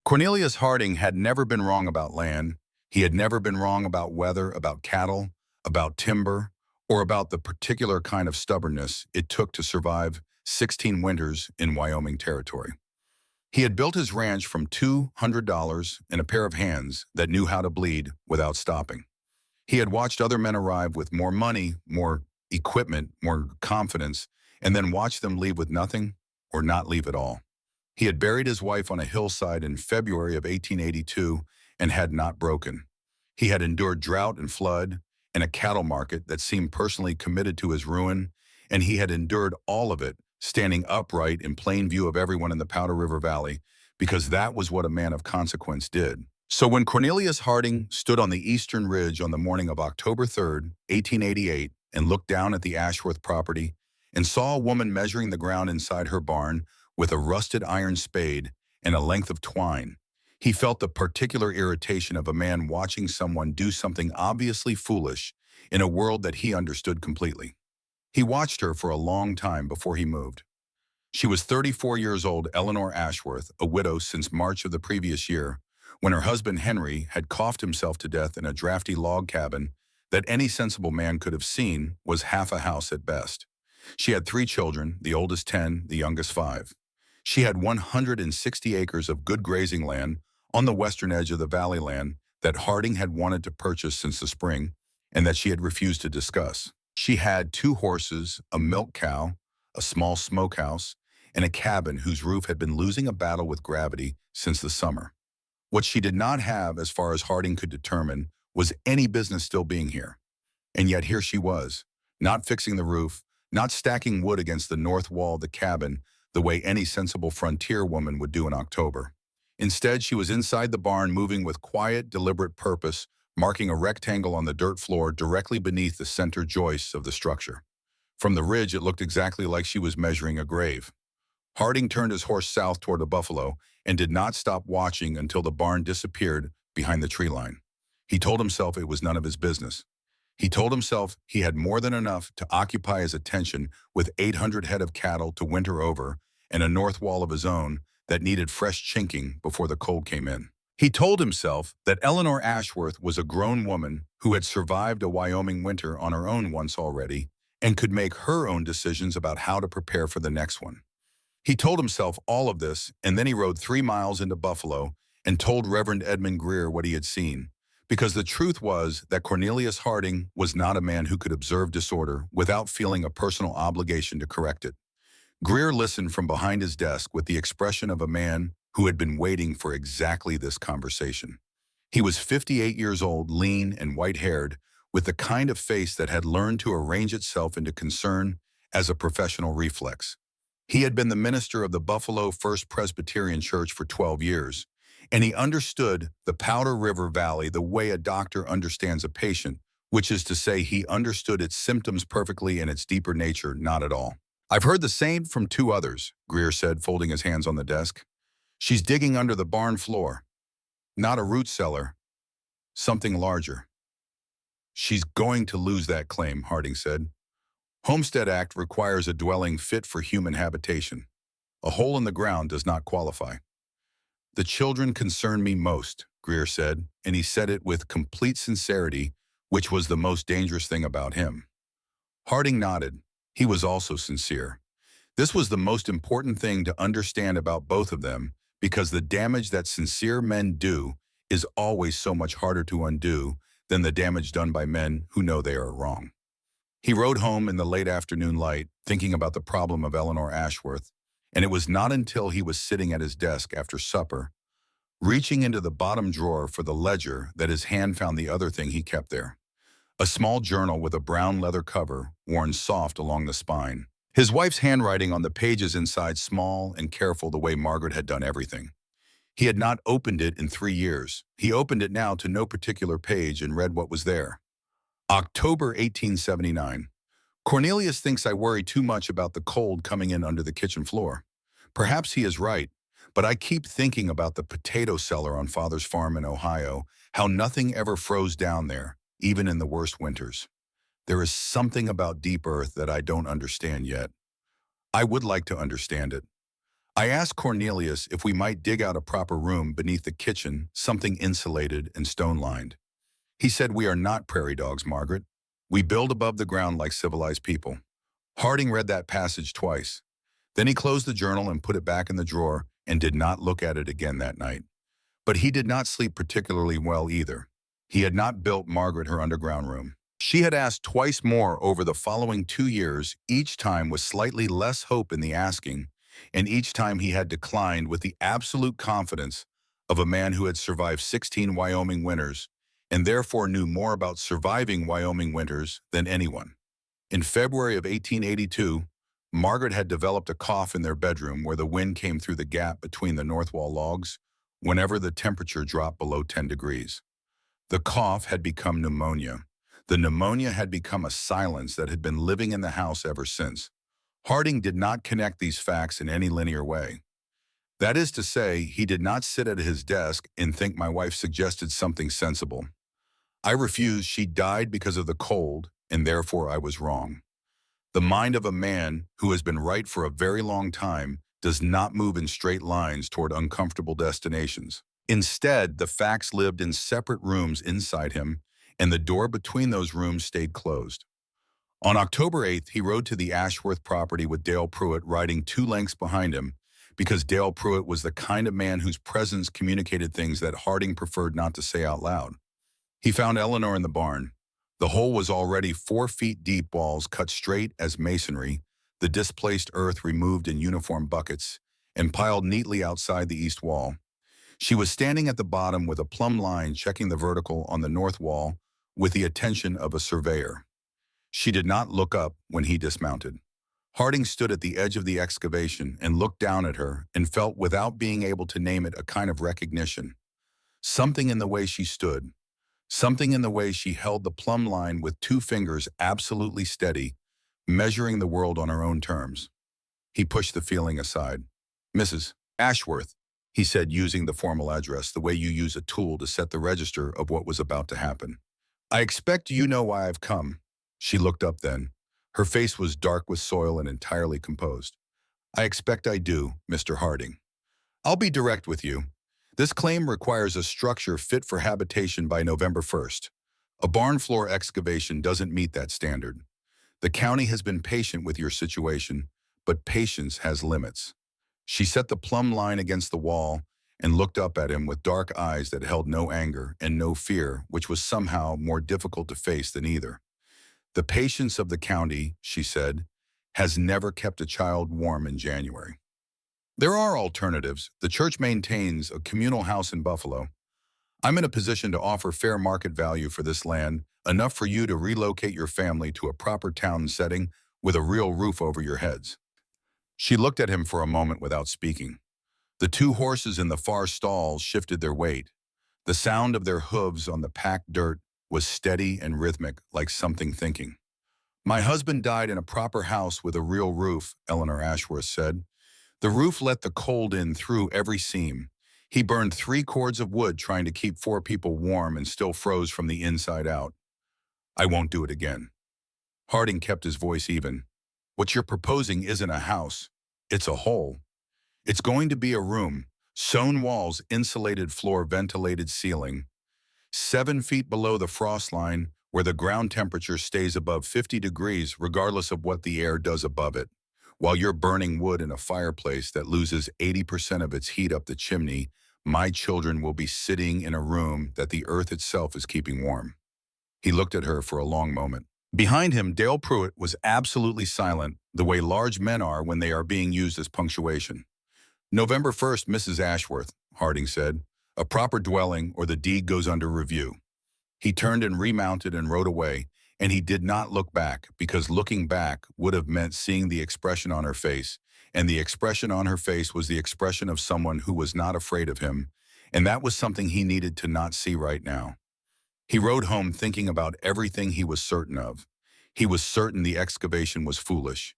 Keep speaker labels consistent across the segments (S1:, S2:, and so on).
S1: Cornelius Harding had never been wrong about land. He had never been wrong about weather, about cattle, about timber, or about the particular kind of stubbornness it took to survive 16 winters in Wyoming territory. He had built his ranch from $200 and a pair of hands that knew how to bleed without stopping. He had watched other men arrive with more money, more equipment, more confidence, and then watched them leave with nothing or not leave at all. He had buried his wife on a hillside in February of 1882 and had not broken. He had endured drought and flood and a cattle market that seemed personally committed to his ruin, and he had endured all of it standing upright in plain view of everyone in the Powder River Valley, because that was what a man of consequence did. So when Cornelius Harding stood on the eastern ridge on the morning of October 3rd, 1888, and looked down at the Ashworth property and saw a woman measuring the ground inside her barn with a rusted iron spade and a length of twine, he felt the particular irritation of a man watching someone do something obviously foolish in a world that he understood completely. He watched her for a long time before he moved. She was 34 years old, Eleanor Ashworth, a widow since March of the previous year, when her husband Henry had coughed himself to death in a drafty log cabin that any sensible man could have seen was half a house at best. She had 3 children, the oldest 10, the youngest 5. She had 160 acres of good grazing land on the western edge of the valley land that Harding had wanted to purchase since the spring and that she had refused to discuss. She had 2 horses, a milk cow, a small smokehouse, and a cabin whose roof had been losing a battle with gravity since the summer. What she did not have, as far as Harding could determine, was any business still being here. And yet here she was, not fixing the roof, not stacking wood against the north wall of the cabin the way any sensible frontier woman would do in October. Instead, she was inside the barn, moving with quiet, deliberate purpose, marking a rectangle on the dirt floor directly beneath the center joists of the structure. From the ridge, it looked exactly like she was measuring a grave. Harding turned his horse south toward the buffalo and did not stop watching until the barn disappeared behind the tree line. He told himself it was none of his business. He told himself he had more than enough to occupy his attention with 800 head of cattle to winter over and a north wall of his own that needed fresh chinking before the cold came in. He told himself that Eleanor Ashworth was a grown woman who had survived a Wyoming winter on her own once already and could make her own decisions about how to prepare for the next one. He told himself all of this, and then he rode 3 miles into Buffalo and told Reverend Edmund Greer what he had seen, because the truth was that Cornelius Harding was not a man who could observe disorder without feeling a personal obligation to correct it. Greer listened from behind his desk with the expression of a man who had been waiting for exactly this conversation. He was 58 years old, lean and white-haired, with the kind of face that had learned to arrange itself into concern as a professional reflex. He had been the minister of the Buffalo First Presbyterian Church for 12 years, and he understood the Powder River Valley the way a doctor understands a patient, which is to say he understood its symptoms perfectly and its deeper nature not at all. "I've heard the same from 2 others," Greer said, folding his hands on the desk. "She's digging under the barn floor. Not a root cellar, something larger." "She's going to lose that claim," Harding said. "Homestead Act requires a dwelling fit for human habitation. A hole in the ground does not qualify." "The children concern me most," Greer said, and he said it with complete sincerity, which was the most dangerous thing about him. Harding nodded. He was also sincere. This was the most important thing to understand about both of them, because the damage that sincere men do is always so much harder to undo than the damage done by men who know they are wrong. He rode home in the late afternoon light, thinking about the problem of Eleanor Ashworth, and it was not until he was sitting at his desk after supper, reaching into the bottom drawer for the ledger, that his hand found the other thing he kept there. A small journal with a brown leather cover, worn soft along the spine. His wife's handwriting on the pages inside, small and careful the way Margaret had done everything. He had not opened it in 3 years. He opened it now to no particular page and read what was there. October 1879. "Cornelius thinks I worry too much about the cold coming in under the kitchen floor. Perhaps he is right, but I keep thinking about the potato cellar on Father's farm in Ohio, how nothing ever froze down there, even in the worst winters. There is something about deep earth that I don't understand yet. I would like to understand it. I asked Cornelius if we might dig out a proper room beneath the kitchen, something insulated and stone-lined. He said, "We are not prairie dogs, Margaret. We build above the ground like civilized people." Harding read that passage twice. Then he closed the journal and put it back in the drawer and did not look at it again that night. But he did not sleep particularly well either. He had not built Margaret her underground room. She had asked twice more over the following 2 years, each time with slightly less hope in the asking, and each time he had declined with the absolute confidence of a man who had survived 16 Wyoming winters and therefore knew more about surviving Wyoming winters than anyone. In February of 1882, Margaret had developed a cough in their bedroom where the wind came through the gap between the north wall logs whenever the temperature dropped below 10 degrees. The cough had become pneumonia. The pneumonia had become a silence that had been living in the house ever since. Harding did not connect these facts in any linear way. That is to say, he did not sit at his desk and think my wife suggested something sensible. I refused. She died because of the cold, and therefore I was wrong. The mind of a man who has been right for a very long time does not move in straight lines toward uncomfortable destinations. Instead, the facts lived in separate rooms inside him, and the door between those rooms stayed closed. On October 8th, he rode to the Ashworth property with Dale Pruitt riding 2 lengths behind him because Dale Pruitt was the kind of man whose presence communicated things that Harding preferred not to say out loud. He found Eleanor in the barn. The hole was already 4 feet deep, walls cut straight as masonry, the displaced earth removed in uniform buckets, and piled neatly outside the east wall. She was standing at the bottom with a plumb line checking the vertical on the north wall with the attention of a surveyor. She did not look up when he dismounted. Harding stood at the edge of the excavation and looked down at her and felt, without being able to name it, a kind of recognition. Something in the way she stood, something in the way she held the plumb line with 2 fingers absolutely steady, measuring the world on her own terms. He pushed the feeling aside. "Mrs. Ashworth," he said, using the formal address the way you use a tool to set the register of what was about to happen. "I expect you know why I've come." She looked up then. Her face was dark with soil and entirely composed. "I expect I do, Mr. Harding. I'll be direct with you. This claim requires a structure fit for habitation by November 1st. A barn floor excavation doesn't meet that standard. The county has been patient with your situation, but patience has limits." She set the plumb line against the wall and looked up at him with dark eyes that held no anger and no fear, which was somehow more difficult to face than either. "The patience of the county," she said, "has never kept a child warm in January. There are alternatives. The church maintains a communal house in Buffalo. I'm in a position to offer fair market value for this land, enough for you to relocate your family to a proper town setting with a real roof over your heads." She looked at him for a moment without speaking. The 2 horses in the far stalls shifted their weight. The sound of their hooves on the packed dirt was steady and rhythmic, like something thinking. "My husband died in a proper house with a real roof," Eleanor Ashworth said. "The roof let the cold in through every seam. He burned 3 cords of wood trying to keep 4 people warm and still froze from the inside out. I won't do it again." Harding kept his voice even. "What you're proposing isn't a house. It's a hole. It's going to be a room. Sewn walls, insulated floor, ventilated ceiling. 7 feet below the frost line, where the ground temperature stays above 50 degrees regardless of what the air does above it. While you're burning wood in a fireplace that loses 80% of its heat up the chimney, my children will be sitting in a room that the earth itself is keeping warm." He looked at her for a long moment. Behind him, Dale Pruitt was absolutely silent, the way large men are when they are being used as punctuation. "November 1st, Mrs. Ashworth," Harding said. "A proper dwelling or the deed goes under review." He turned and remounted and rode away, and he did not look back, because looking back would have meant seeing the expression on her face, and the expression on her face was the expression of someone who was not afraid of him, and that was something he needed to not see right now. He rode home thinking about everything he was certain of. He was certain the excavation was foolish.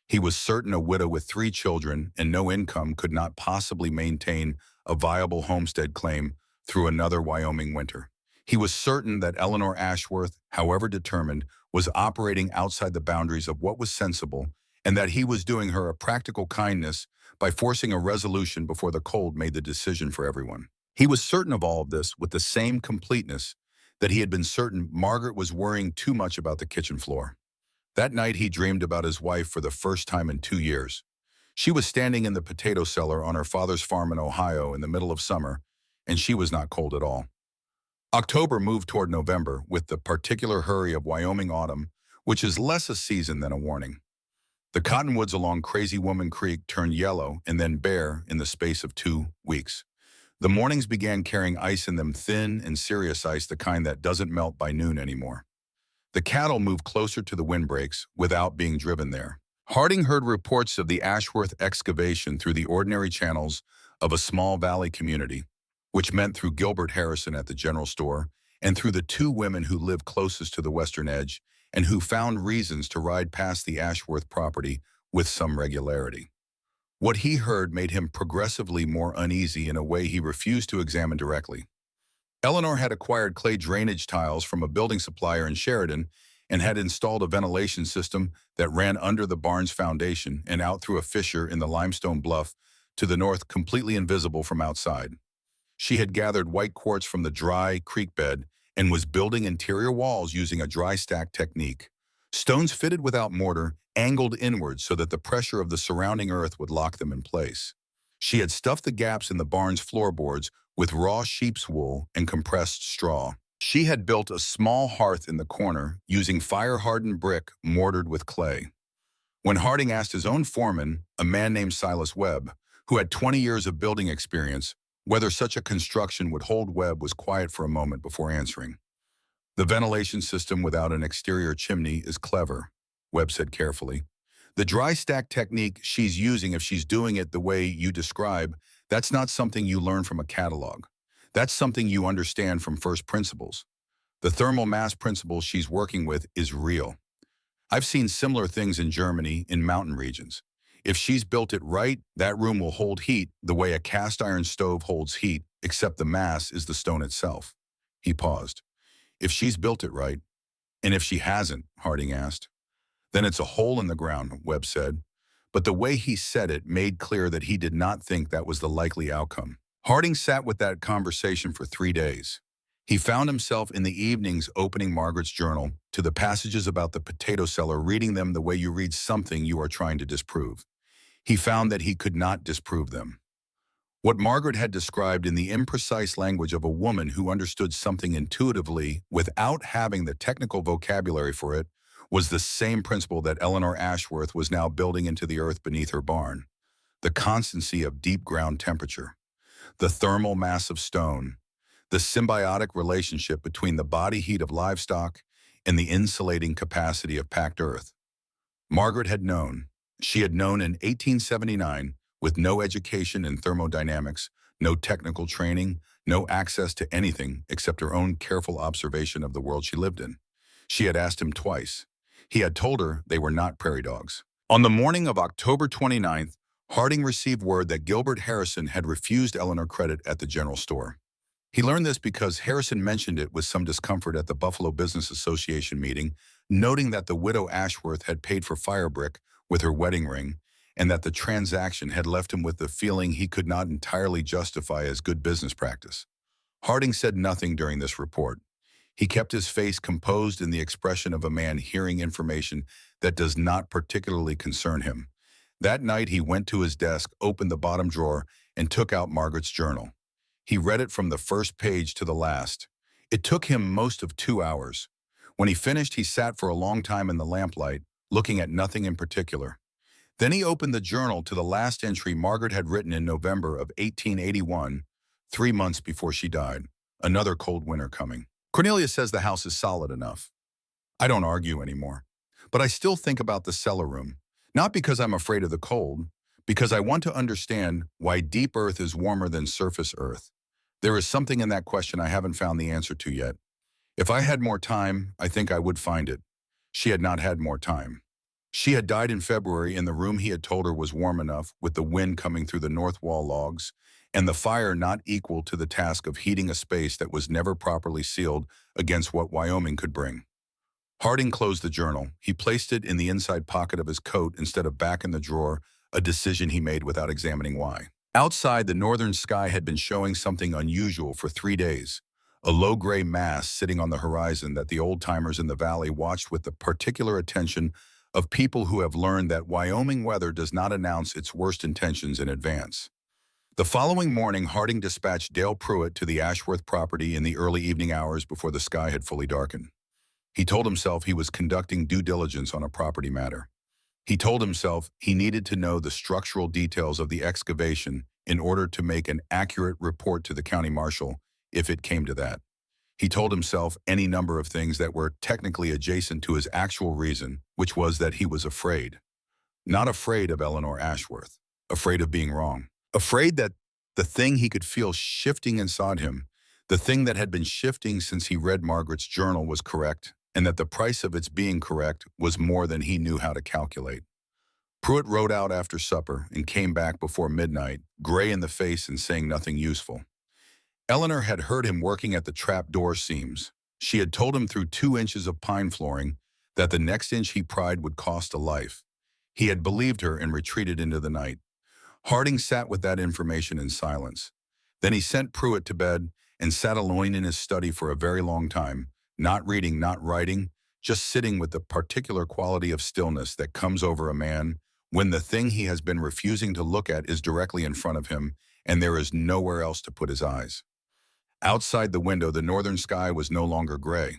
S1: He was certain a widow with 3 children and no income could not possibly maintain a viable homestead claim through another Wyoming winter. He was certain that Eleanor Ashworth, however determined, was operating outside the boundaries of what was sensible, and that he was doing her a practical kindness by forcing a resolution before the cold made the decision for everyone. He was certain of all of this with the same completeness that he had been certain Margaret was worrying too much about the kitchen floor. That night he dreamed about his wife for the first time in 2 years. She was standing in the potato cellar on her father's farm in Ohio in the middle of summer, and she was not cold at all. October moved toward November with the particular hurry of Wyoming autumn, which is less a season than a warning. The cottonwoods along Crazy Woman Creek turned yellow and then bare in the space of 2 weeks. The mornings began carrying ice in them, thin and serious ice, the kind that doesn't melt by noon anymore. The cattle moved closer to the windbreaks without being driven there. Harding heard reports of the Ashworth excavation through the ordinary channels of a small valley community, which meant through Gilbert Harrison at the general store and through the two women who lived closest to the western edge and who found reasons to ride past the Ashworth property with some regularity. What he heard made him progressively more uneasy in a way he refused to examine directly. Eleanor had acquired clay drainage tiles from a building supplier in Sheridan and had installed a ventilation system that ran under the barn's foundation and out through a fissure in the limestone bluff to the north, completely invisible from outside. She had gathered white quartz from the dry creek bed and was building interior walls using a dry stack technique. Stones fitted without mortar, angled inwards so that the pressure of the surrounding earth would lock them in place. She had stuffed the gaps in the barn's floorboards with raw sheep's wool and compressed straw. She had built a small hearth in the corner using fire-hardened brick mortared with clay. When Harding asked his own foreman, a man named Silas Webb, who had 20 years of building experience, whether such a construction would hold, Webb was quiet for a moment before answering. "The ventilation system without an exterior chimney is clever," Webb said carefully. "The dry stack technique she's using, if she's doing it the way you describe, that's not something you learn from a catalog. That's something you understand from first principles. The thermal mass principle she's working with is real. I've seen similar things in Germany in mountain regions. If she's built it right, that room will hold heat the way a cast iron stove holds heat, except the mass is the stone itself." He paused. "If she's built it right, and if she hasn't," Harding asked. "Then it's a hole in the ground," Webb said. But the way he said it made clear that he did not think that was the likely outcome. Harding sat with that conversation for 3 days. He found himself in the evenings opening Margaret's journal to the passages about the potato cellar, reading them the way you read something you are trying to disprove. He found that he could not disprove them. What Margaret had described in the imprecise language of a woman who understood something intuitively without having the technical vocabulary for it was the same principle that Eleanor Ashworth was now building into the earth beneath her barn: the constancy of deep ground temperature, the thermal mass of stone, the symbiotic relationship between the body heat of livestock and the insulating capacity of packed earth. Margaret had known. She had known in 1879, with no education in thermodynamics, no technical training, no access to anything except her own careful observation of the world she lived in. She had asked him twice. He had told her they were not prairie dogs. On the morning of October 29th, Harding received word that Gilbert Harrison had refused Eleanor credit at the general store. He learned this because Harrison mentioned it with some discomfort at the Buffalo Business Association meeting, noting that the widow Ashworth had paid for fire brick with her wedding ring, and that the transaction had left him with the feeling he could not entirely justify as good business practice. Harding said nothing during this report. He kept his face composed in the expression of a man hearing information that does not particularly concern him. That night he went to his desk, opened the bottom drawer, and took out Margaret's journal. He read it from the first page to the last. It took him most of 2 hours. When he finished, he sat for a long time in the lamplight, looking at nothing in particular. Then he opened the journal to the last entry Margaret had written in November of 1881, 3 months before she died. Another cold winter coming. "Cornelia says the house is solid enough. I don't argue anymore. But I still think about the cellar room. Not because I'm afraid of the cold, because I want to understand why deep earth is warmer than surface earth. There is something in that question I haven't found the answer to yet. If I had more time, I think I would find it." She had not had more time. She had died in February in the room he had told her was warm enough, with the wind coming through the north wall logs, and the fire not equal to the task of heating a space that was never properly sealed against what Wyoming could bring. Harding closed the journal. He placed it in the inside pocket of his coat instead of back in the drawer, a decision he made without examining why. Outside, the northern sky had been showing something unusual for 3 days. A low gray mass sitting on the horizon that the old-timers in the valley watched with the particular attention of people who have learned that Wyoming weather does not announce its worst intentions in advance. The following morning, Harding dispatched Dale Pruitt to the Ashworth property in the early evening hours before the sky had fully darkened. He told himself he was conducting due diligence on a property matter. He told himself he needed to know the structural details of the excavation in order to make an accurate report to the county marshal if it came to that. He told himself any number of things that were technically adjacent to his actual reason, which was that he was afraid. Not afraid of Eleanor Ashworth, afraid of being wrong. Afraid that the thing he could feel shifting inside him, the thing that had been shifting since he read Margaret's journal, was correct, and that the price of its being correct was more than he knew how to calculate. Pruitt rode out after supper and came back before midnight, gray in the face and saying nothing useful. Eleanor had heard him working at the trap door seams. She had told him through 2 inches of pine flooring that the next inch he pried would cost a life. He had believed her and retreated into the night. Harding sat with that information in silence. Then he sent Pruitt to bed and sat alone in his study for a very long time, not reading, not writing, just sitting with the particular quality of stillness that comes over a man when the thing he has been refusing to look at is directly in front of him and there is nowhere else to put his eyes. Outside the window, the northern sky was no longer gray.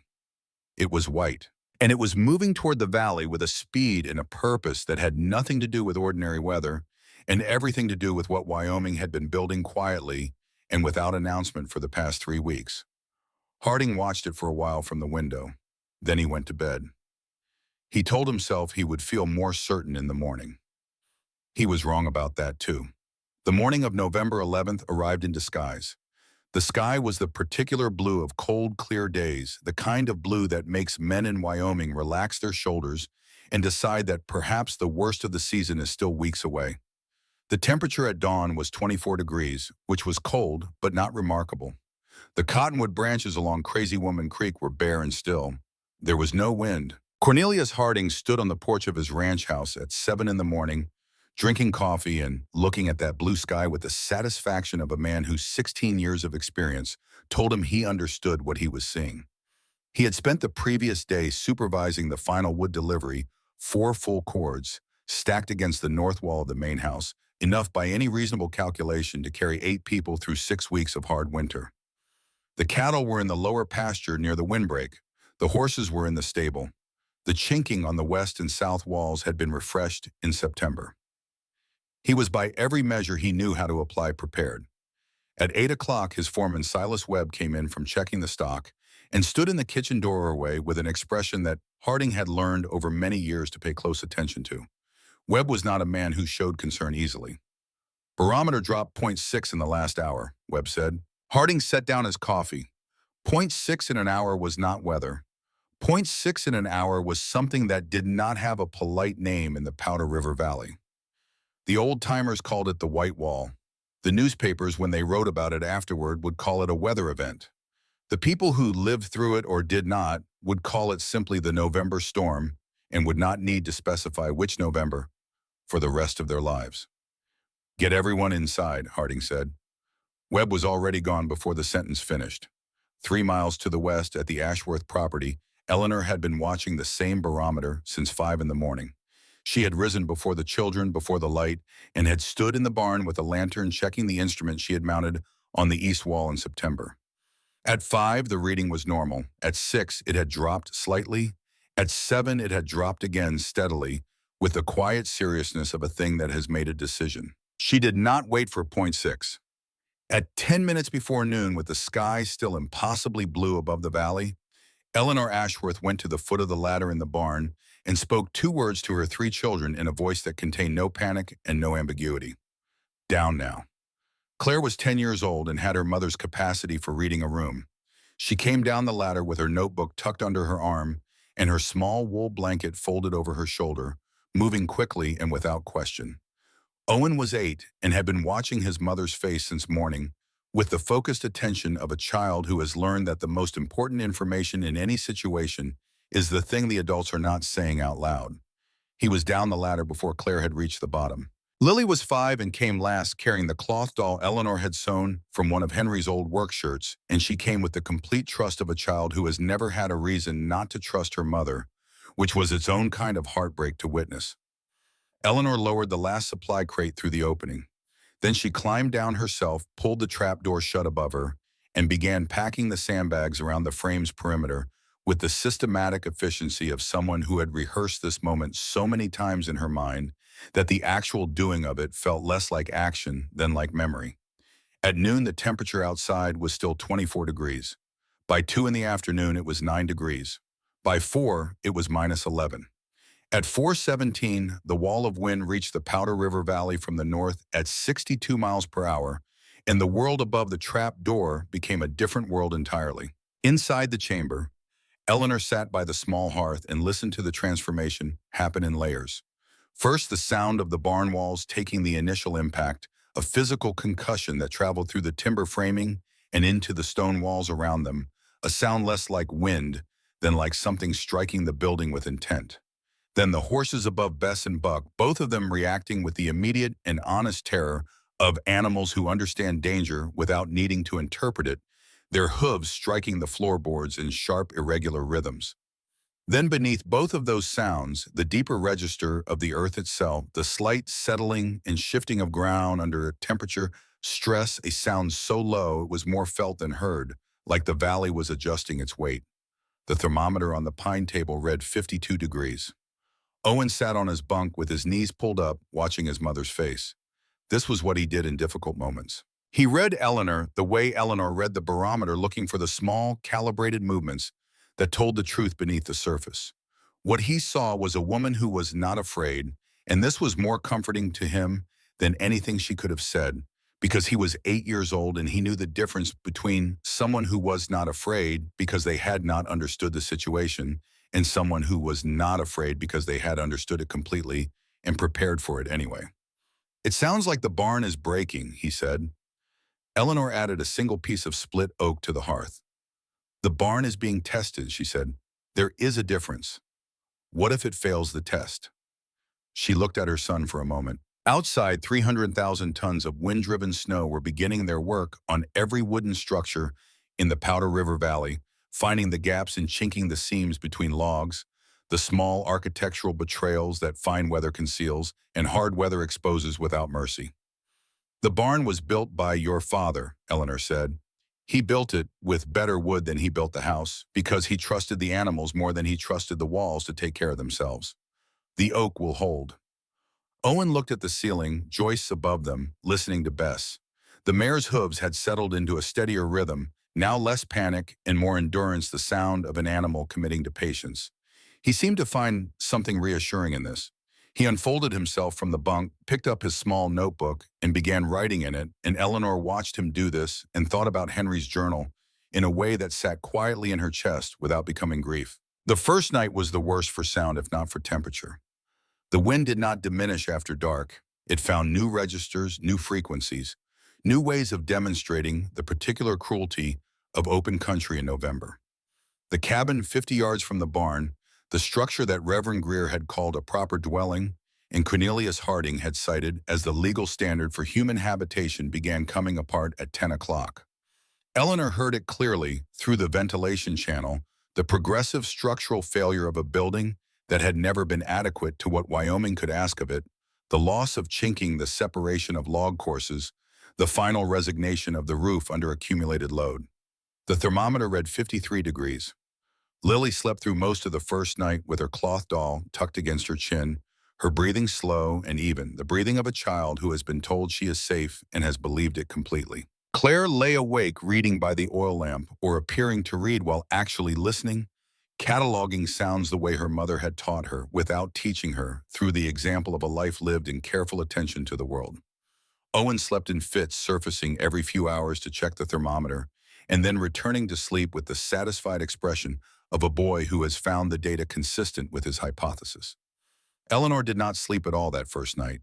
S1: It was white, and it was moving toward the valley with a speed and a purpose that had nothing to do with ordinary weather and everything to do with what Wyoming had been building quietly and without announcement for the past 3 weeks. Harding watched it for a while from the window. Then he went to bed. He told himself he would feel more certain in the morning. He was wrong about that, too. The morning of November 11th arrived in disguise. The sky was the particular blue of cold, clear days, the kind of blue that makes men in Wyoming relax their shoulders and decide that perhaps the worst of the season is still weeks away. The temperature at dawn was 24 degrees, which was cold, but not remarkable. The cottonwood branches along Crazy Woman Creek were bare and still. There was no wind. Cornelius Harding stood on the porch of his ranch house at 7 in the morning, drinking coffee and looking at that blue sky with the satisfaction of a man whose 16 years of experience told him he understood what he was seeing. He had spent the previous day supervising the final wood delivery, 4 full cords, stacked against the north wall of the main house, enough by any reasonable calculation to carry 8 people through 6 weeks of hard winter. The cattle were in the lower pasture near the windbreak. The horses were in the stable. The chinking on the west and south walls had been refreshed in September. He was by every measure he knew how to apply prepared. At 8 o'clock, his foreman Silas Webb came in from checking the stock and stood in the kitchen doorway with an expression that Harding had learned over many years to pay close attention to. Webb was not a man who showed concern easily. "Barometer dropped .6 in the last hour," Webb said. Harding set down his coffee. .6 in an hour was not weather. .6 in an hour was something that did not have a polite name in the Powder River Valley. The old-timers called it the White Wall. The newspapers, when they wrote about it afterward, would call it a weather event. The people who lived through it or did not would call it simply the November storm and would not need to specify which November for the rest of their lives. "Get everyone inside," Harding said. Webb was already gone before the sentence finished. 3 miles to the west at the Ashworth property, Eleanor had been watching the same barometer since 5 in the morning. She had risen before the children, before the light, and had stood in the barn with a lantern checking the instrument she had mounted on the east wall in September. At 5, the reading was normal. At 6, it had dropped slightly. At 7, it had dropped again steadily, with the quiet seriousness of a thing that has made a decision. She did not wait for .6. At 10 minutes before noon, with the sky still impossibly blue above the valley, Eleanor Ashworth went to the foot of the ladder in the barn and spoke 2 words to her 3 children in a voice that contained no panic and no ambiguity. "Down now." Claire was 10 years old and had her mother's capacity for reading a room. She came down the ladder with her notebook tucked under her arm and her small wool blanket folded over her shoulder, moving quickly and without question. Owen was 8 and had been watching his mother's face since morning, with the focused attention of a child who has learned that the most important information in any situation is the thing the adults are not saying out loud. He was down the ladder before Claire had reached the bottom. Lily was 5 and came last carrying the cloth doll Eleanor had sewn from one of Henry's old work shirts, and she came with the complete trust of a child who has never had a reason not to trust her mother, which was its own kind of heartbreak to witness. Eleanor lowered the last supply crate through the opening. Then she climbed down herself, pulled the trapdoor shut above her, and began packing the sandbags around the frame's perimeter with the systematic efficiency of someone who had rehearsed this moment so many times in her mind that the actual doing of it felt less like action than like memory. At noon, the temperature outside was still 24 degrees. By 2 in the afternoon, it was 9 degrees. By 4, it was minus 11. At 4:17, the wall of wind reached the Powder River Valley from the north at 62 miles per hour, and the world above the trap door became a different world entirely. Inside the chamber, Eleanor sat by the small hearth and listened to the transformation happen in layers. First, the sound of the barn walls taking the initial impact, a physical concussion that traveled through the timber framing and into the stone walls around them, a sound less like wind than like something striking the building with intent. Then the horses above Bess and Buck, both of them reacting with the immediate and honest terror of animals who understand danger without needing to interpret it, their hooves striking the floorboards in sharp, irregular rhythms. Then beneath both of those sounds, the deeper register of the earth itself, the slight settling and shifting of ground under temperature, stress, a sound so low it was more felt than heard, like the valley was adjusting its weight. The thermometer on the pine table read 52 degrees. Owen sat on his bunk with his knees pulled up, watching his mother's face. This was what he did in difficult moments. He read Eleanor the way Eleanor read the barometer, looking for the small, calibrated movements that told the truth beneath the surface. What he saw was a woman who was not afraid, and this was more comforting to him than anything she could have said, because he was 8 years old and he knew the difference between someone who was not afraid because they had not understood the situation and someone who was not afraid because they had understood it completely and prepared for it anyway. "It sounds like the barn is breaking," he said. Eleanor added a single piece of split oak to the hearth. "The barn is being tested," she said. "There is a difference. What if it fails the test?" She looked at her son for a moment. Outside, 300,000 tons of wind-driven snow were beginning their work on every wooden structure in the Powder River Valley, finding the gaps and chinking the seams between logs, the small architectural betrayals that fine weather conceals and hard weather exposes without mercy. "The barn was built by your father," Eleanor said. "He built it with better wood than he built the house because he trusted the animals more than he trusted the walls to take care of themselves. The oak will hold." Owen looked at the ceiling, joists above them, listening to Bess. The mare's hooves had settled into a steadier rhythm, now less panic and more endurance, the sound of an animal committing to patience. He seemed to find something reassuring in this. He unfolded himself from the bunk, picked up his small notebook, and began writing in it, and Eleanor watched him do this and thought about Henry's journal in a way that sat quietly in her chest without becoming grief. The first night was the worst for sound, if not for temperature. The wind did not diminish after dark. It found new registers, new frequencies, new ways of demonstrating the particular cruelty of open country in November. The cabin 50 yards from the barn, the structure that Reverend Greer had called a proper dwelling and Cornelius Harding had cited as the legal standard for human habitation, began coming apart at 10 o'clock. Eleanor heard it clearly through the ventilation channel, the progressive structural failure of a building that had never been adequate to what Wyoming could ask of it, the loss of chinking, the separation of log courses, the final resignation of the roof under accumulated load. The thermometer read 53 degrees. Lily slept through most of the first night with her cloth doll tucked against her chin, her breathing slow and even, the breathing of a child who has been told she is safe and has believed it completely. Claire lay awake reading by the oil lamp or appearing to read while actually listening, cataloging sounds the way her mother had taught her without teaching her through the example of a life lived in careful attention to the world. Owen slept in fits, surfacing every few hours to check the thermometer, and then returning to sleep with the satisfied expression of a boy who has found the data consistent with his hypothesis. Eleanor did not sleep at all that first night.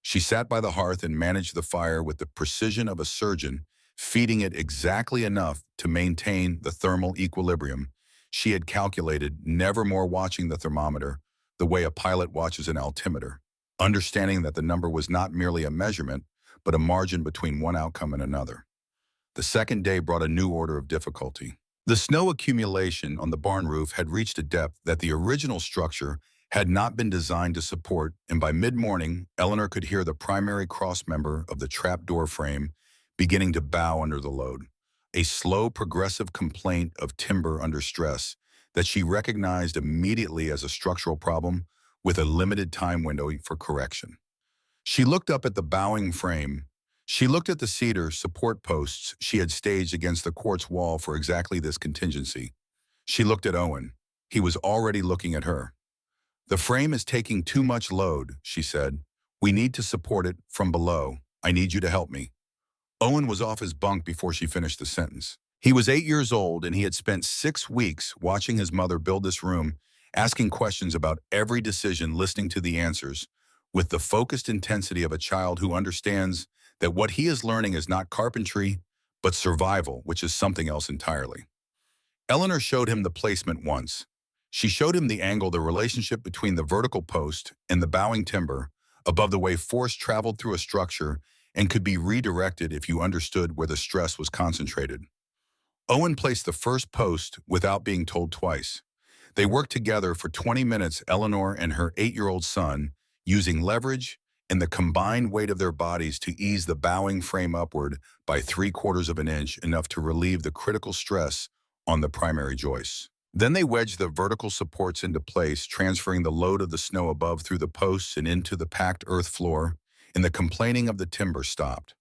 S1: She sat by the hearth and managed the fire with the precision of a surgeon, feeding it exactly enough to maintain the thermal equilibrium, She had calculated, never more watching the thermometer the way a pilot watches an altimeter, understanding that the number was not merely a measurement, but a margin between one outcome and another. The second day brought a new order of difficulty. The snow accumulation on the barn roof had reached a depth that the original structure had not been designed to support, and by mid-morning, Eleanor could hear the primary cross-member of the trapdoor frame beginning to bow under the load. A slow, progressive complaint of timber under stress that she recognized immediately as a structural problem with a limited time window for correction. She looked up at the bowing frame. She looked at the cedar support posts she had staged against the quartz wall for exactly this contingency. She looked at Owen. He was already looking at her. "The frame is taking too much load," she said. "We need to support it from below. I need you to help me." Owen was off his bunk before she finished the sentence. He was 8 years old, and he had spent 6 weeks watching his mother build this room, asking questions about every decision, listening to the answers, with the focused intensity of a child who understands that what he is learning is not carpentry, but survival, which is something else entirely. Eleanor showed him the placement once. She showed him the angle, the relationship between the vertical post and the bowing timber, above the way force traveled through a structure and could be redirected if you understood where the stress was concentrated. Owen placed the first post without being told twice. They worked together for 20 minutes, Eleanor and her 8-year-old son, using leverage and the combined weight of their bodies to ease the bowing frame upward by 3/4 of an inch, enough to relieve the critical stress on the primary joists. Then they wedged the vertical supports into place, transferring the load of the snow above through the posts and into the packed earth floor, and the complaining of the timber stopped.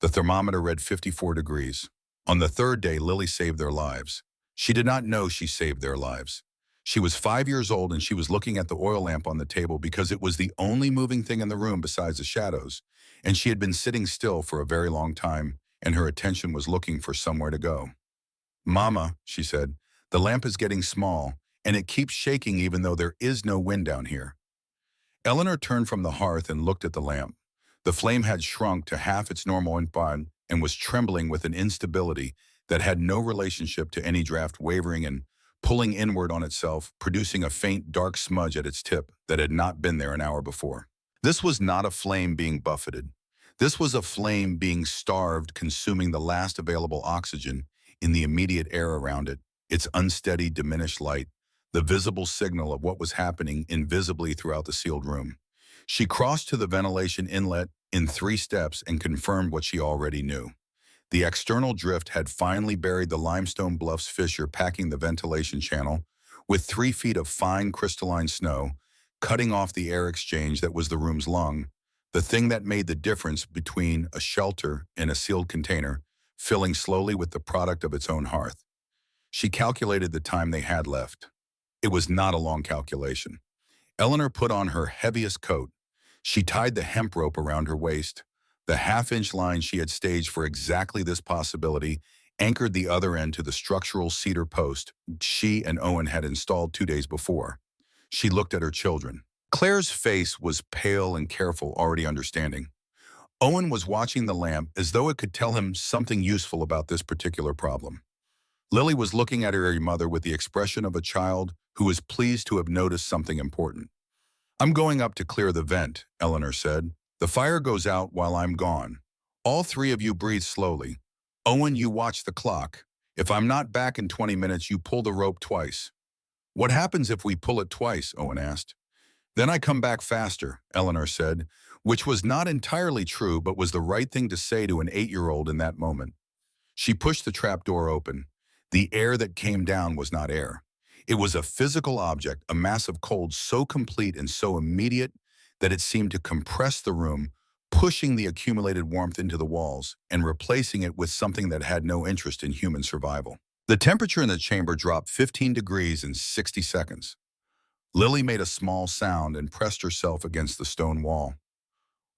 S1: The thermometer read 54 degrees. On the third day, Lily saved their lives. She did not know she saved their lives. She was 5 years old, and she was looking at the oil lamp on the table because it was the only moving thing in the room besides the shadows, and she had been sitting still for a very long time, and her attention was looking for somewhere to go. "Mama," she said, "the lamp is getting small, and it keeps shaking even though there is no wind down here." Eleanor turned from the hearth and looked at the lamp. The flame had shrunk to half its normal impact and was trembling with an instability that had no relationship to any draft, wavering and pulling inward on itself, producing a faint, dark smudge at its tip that had not been there an hour before. This was not a flame being buffeted. This was a flame being starved, consuming the last available oxygen in the immediate air around it, its unsteady, diminished light, the visible signal of what was happening invisibly throughout the sealed room. She crossed to the ventilation inlet in 3 steps and confirmed what she already knew. The external drift had finally buried the limestone bluff's fissure, packing the ventilation channel with 3 feet of fine crystalline snow, cutting off the air exchange that was the room's lung, the thing that made the difference between a shelter and a sealed container, filling slowly with the product of its own hearth. She calculated the time they had left. It was not a long calculation. Eleanor put on her heaviest coat. She tied the hemp rope around her waist. The half-inch line she had staged for exactly this possibility anchored the other end to the structural cedar post she and Owen had installed 2 days before. She looked at her children. Claire's face was pale and careful, already understanding. Owen was watching the lamp as though it could tell him something useful about this particular problem. Lily was looking at her mother with the expression of a child who was pleased to have noticed something important. "I'm going up to clear the vent," Eleanor said. "The fire goes out while I'm gone. All 3 of you breathe slowly. Owen, you watch the clock. If I'm not back in 20 minutes, you pull the rope twice." "What happens if we pull it twice?" Owen asked. "Then I come back faster," Eleanor said, which was not entirely true, but was the right thing to say to an 8-year-old in that moment. She pushed the trap door open. The air that came down was not air. It was a physical object, a mass of cold so complete and so immediate that it seemed to compress the room, pushing the accumulated warmth into the walls and replacing it with something that had no interest in human survival. The temperature in the chamber dropped 15 degrees in 60 seconds. Lily made a small sound and pressed herself against the stone wall.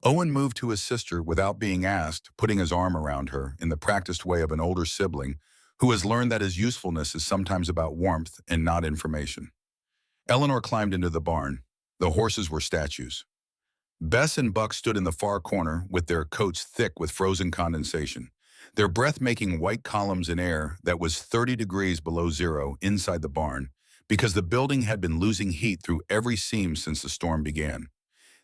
S1: Owen moved to his sister without being asked, putting his arm around her in the practiced way of an older sibling who has learned that his usefulness is sometimes about warmth and not information. Eleanor climbed into the barn. The horses were statues. Bess and Buck stood in the far corner with their coats thick with frozen condensation. Their breathtaking white columns in air that was 30 degrees below zero inside the barn because the building had been losing heat through every seam since the storm began.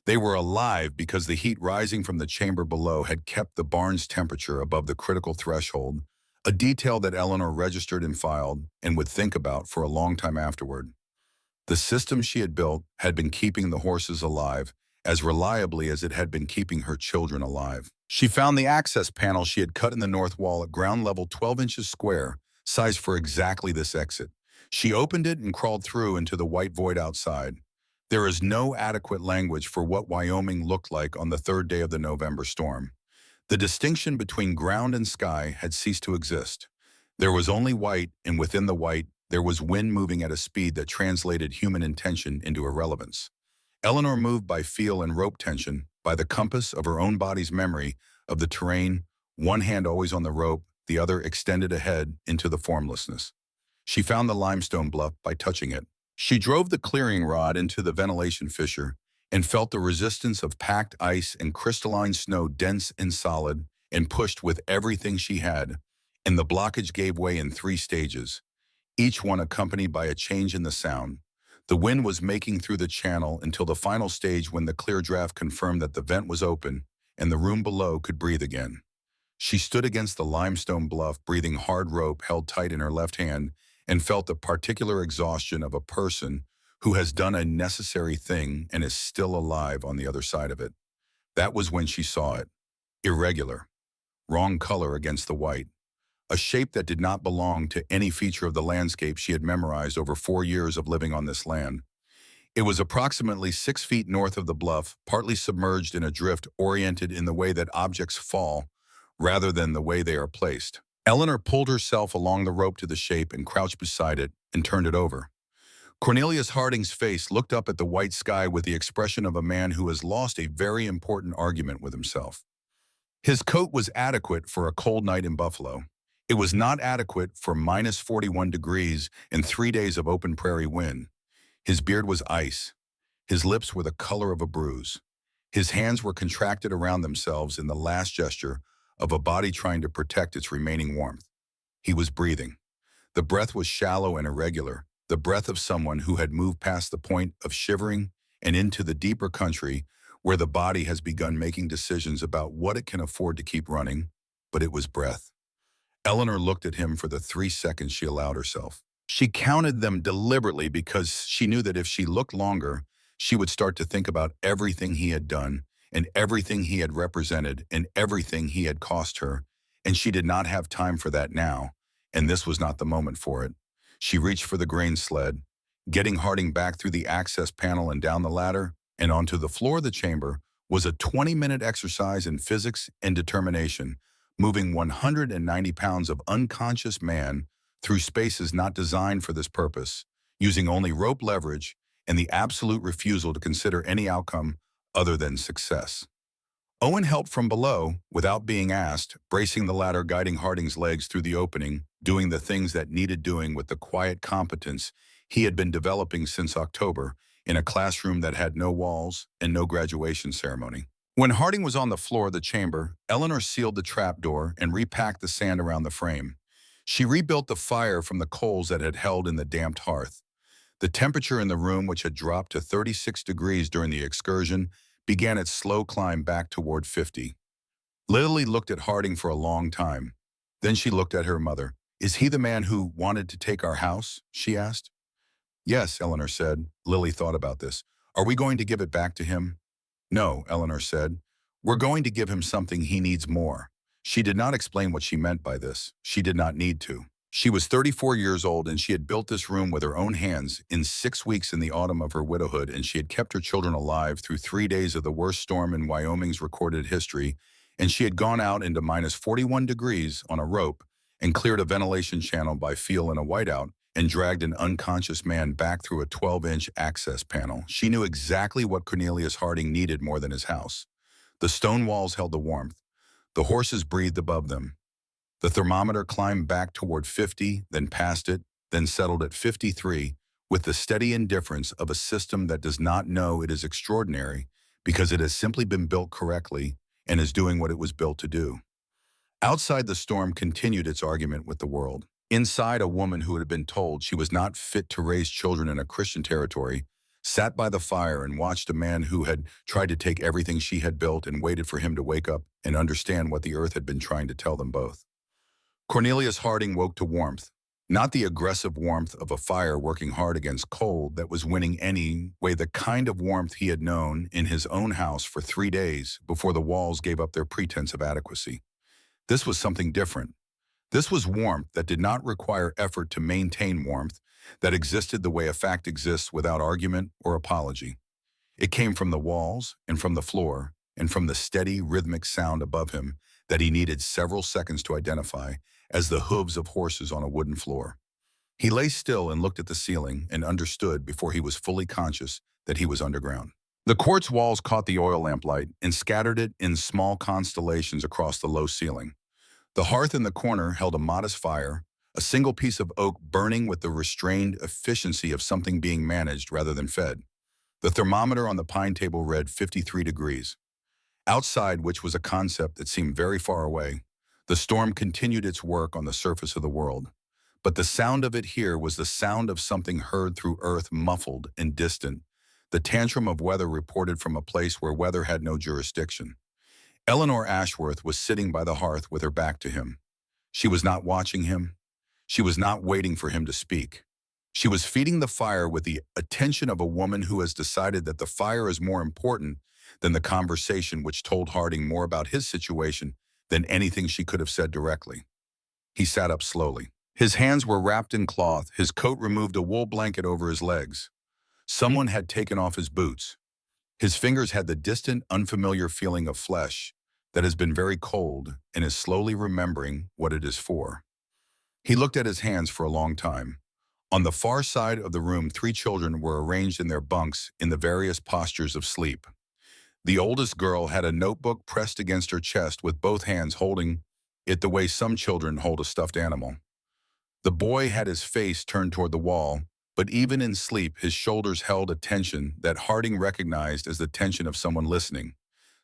S1: They were alive because the heat rising from the chamber below had kept the barn's temperature above the critical threshold, a detail that Eleanor registered and filed and would think about for a long time afterward. The system she had built had been keeping the horses alive as reliably as it had been keeping her children alive. She found the access panel she had cut in the north wall at ground level 12 inches square, sized for exactly this exit. She opened it and crawled through into the white void outside. There is no adequate language for what Wyoming looked like on the third day of the November storm. The distinction between ground and sky had ceased to exist. There was only white, and within the white, there was wind moving at a speed that translated human intention into irrelevance. Eleanor moved by feel and rope tension, by the compass of her own body's memory of the terrain, one hand always on the rope, the other extended ahead into the formlessness. She found the limestone bluff by touching it. She drove the clearing rod into the ventilation fissure and felt the resistance of packed ice and crystalline snow dense and solid and pushed with everything she had, and the blockage gave way in 3 stages, each one accompanied by a change in the sound. The wind was making through the channel until the final stage when the clear draft confirmed that the vent was open and the room below could breathe again. She stood against the limestone bluff, breathing hard rope held tight in her left hand, and felt the particular exhaustion of a person who has done a necessary thing and is still alive on the other side of it. That was when she saw it. Irregular. Wrong color against the white. A shape that did not belong to any feature of the landscape she had memorized over 4 years of living on this land. It was approximately 6 feet north of the bluff, partly submerged in a drift oriented in the way that objects fall, rather than the way they are placed. Eleanor pulled herself along the rope to the shape and crouched beside it and turned it over. Cornelius Harding's face looked up at the white sky with the expression of a man who has lost a very important argument with himself. His coat was adequate for a cold night in Buffalo. It was not adequate for minus 41 degrees and 3 days of open prairie wind. His beard was ice. His lips were the color of a bruise. His hands were contracted around themselves in the last gesture of a body trying to protect its remaining warmth. He was breathing. The breath was shallow and irregular, the breath of someone who had moved past the point of shivering and into the deeper country where the body has begun making decisions about what it can afford to keep running, but it was breath. Eleanor looked at him for the 3 seconds she allowed herself. She counted them deliberately because she knew that if she looked longer, she would start to think about everything he had done and everything he had represented and everything he had cost her, and she did not have time for that now, and this was not the moment for it. She reached for the grain sled, getting Harding back through the access panel and down the ladder, and onto the floor of the chamber was a 20-minute exercise in physics and determination, moving 190 pounds of unconscious man through spaces not designed for this purpose, using only rope leverage and the absolute refusal to consider any outcome other than success. Owen helped from below, without being asked, bracing the ladder, guiding Harding's legs through the opening, doing the things that needed doing with the quiet competence he had been developing since October in a classroom that had no walls and no graduation ceremony. When Harding was on the floor of the chamber, Eleanor sealed the trap door and repacked the sand around the frame. She rebuilt the fire from the coals that had held in the damped hearth. The temperature in the room, which had dropped to 36 degrees during the excursion, began its slow climb back toward 50. Lily looked at Harding for a long time. Then she looked at her mother. "Is he the man who wanted to take our house?" she asked. "Yes," Eleanor said. Lily thought about this. "Are we going to give it back to him?" "No," Eleanor said. "We're going to give him something he needs more." She did not explain what she meant by this. She did not need to. She was 34 years old, and she had built this room with her own hands in 6 weeks in the autumn of her widowhood, and she had kept her children alive through 3 days of the worst storm in Wyoming's recorded history, and she had gone out into minus 41 degrees on a rope and cleared a ventilation channel by feel in a whiteout and dragged an unconscious man back through a 12-inch access panel. She knew exactly what Cornelius Harding needed more than his house. The stone walls held the warmth. The horses breathed above them. The thermometer climbed back toward 50, then past it, then settled at 53, with the steady indifference of a system that does not know it is extraordinary because it has simply been built correctly and is doing what it was built to do. Outside, the storm continued its argument with the world. Inside, a woman who had been told she was not fit to raise children in a Christian territory sat by the fire and watched a man who had tried to take everything she had built and waited for him to wake up and understand what the earth had been trying to tell them both. Cornelius Harding woke to warmth, not the aggressive warmth of a fire working hard against cold that was winning anyway, the kind of warmth he had known in his own house for 3 days before the walls gave up their pretense of adequacy. This was something different. This was warmth that did not require effort to maintain warmth, that existed the way a fact exists without argument or apology. It came from the walls and from the floor and from the steady rhythmic sound above him that he needed several seconds to identify as the hooves of horses on a wooden floor. He lay still and looked at the ceiling and understood before he was fully conscious that he was underground. The quartz walls caught the oil lamp light and scattered it in small constellations across the low ceiling. The hearth in the corner held a modest fire, a single piece of oak burning with the restrained efficiency of something being managed rather than fed. The thermometer on the pine table read 53 degrees. Outside, which was a concept that seemed very far away, the storm continued its work on the surface of the world. But the sound of it here was the sound of something heard through earth, muffled and distant, the tantrum of weather reported from a place where weather had no jurisdiction. Eleanor Ashworth was sitting by the hearth with her back to him. She was not watching him. She was not waiting for him to speak. She was feeding the fire with the attention of a woman who has decided that the fire is more important than the conversation, which told Harding more about his situation than anything she could have said directly. He sat up slowly. His hands were wrapped in cloth, his coat removed a wool blanket over his legs. Someone had taken off his boots. His fingers had the distant, unfamiliar feeling of flesh that has been very cold and is slowly remembering what it is for. He looked at his hands for a long time. On the far side of the room, 3 children were arranged in their bunks in the various postures of sleep. The oldest girl had a notebook pressed against her chest with both hands holding it the way some children hold a stuffed animal. The boy had his face turned toward the wall, but even in sleep, his shoulders held a tension that Harding recognized as the tension of someone listening.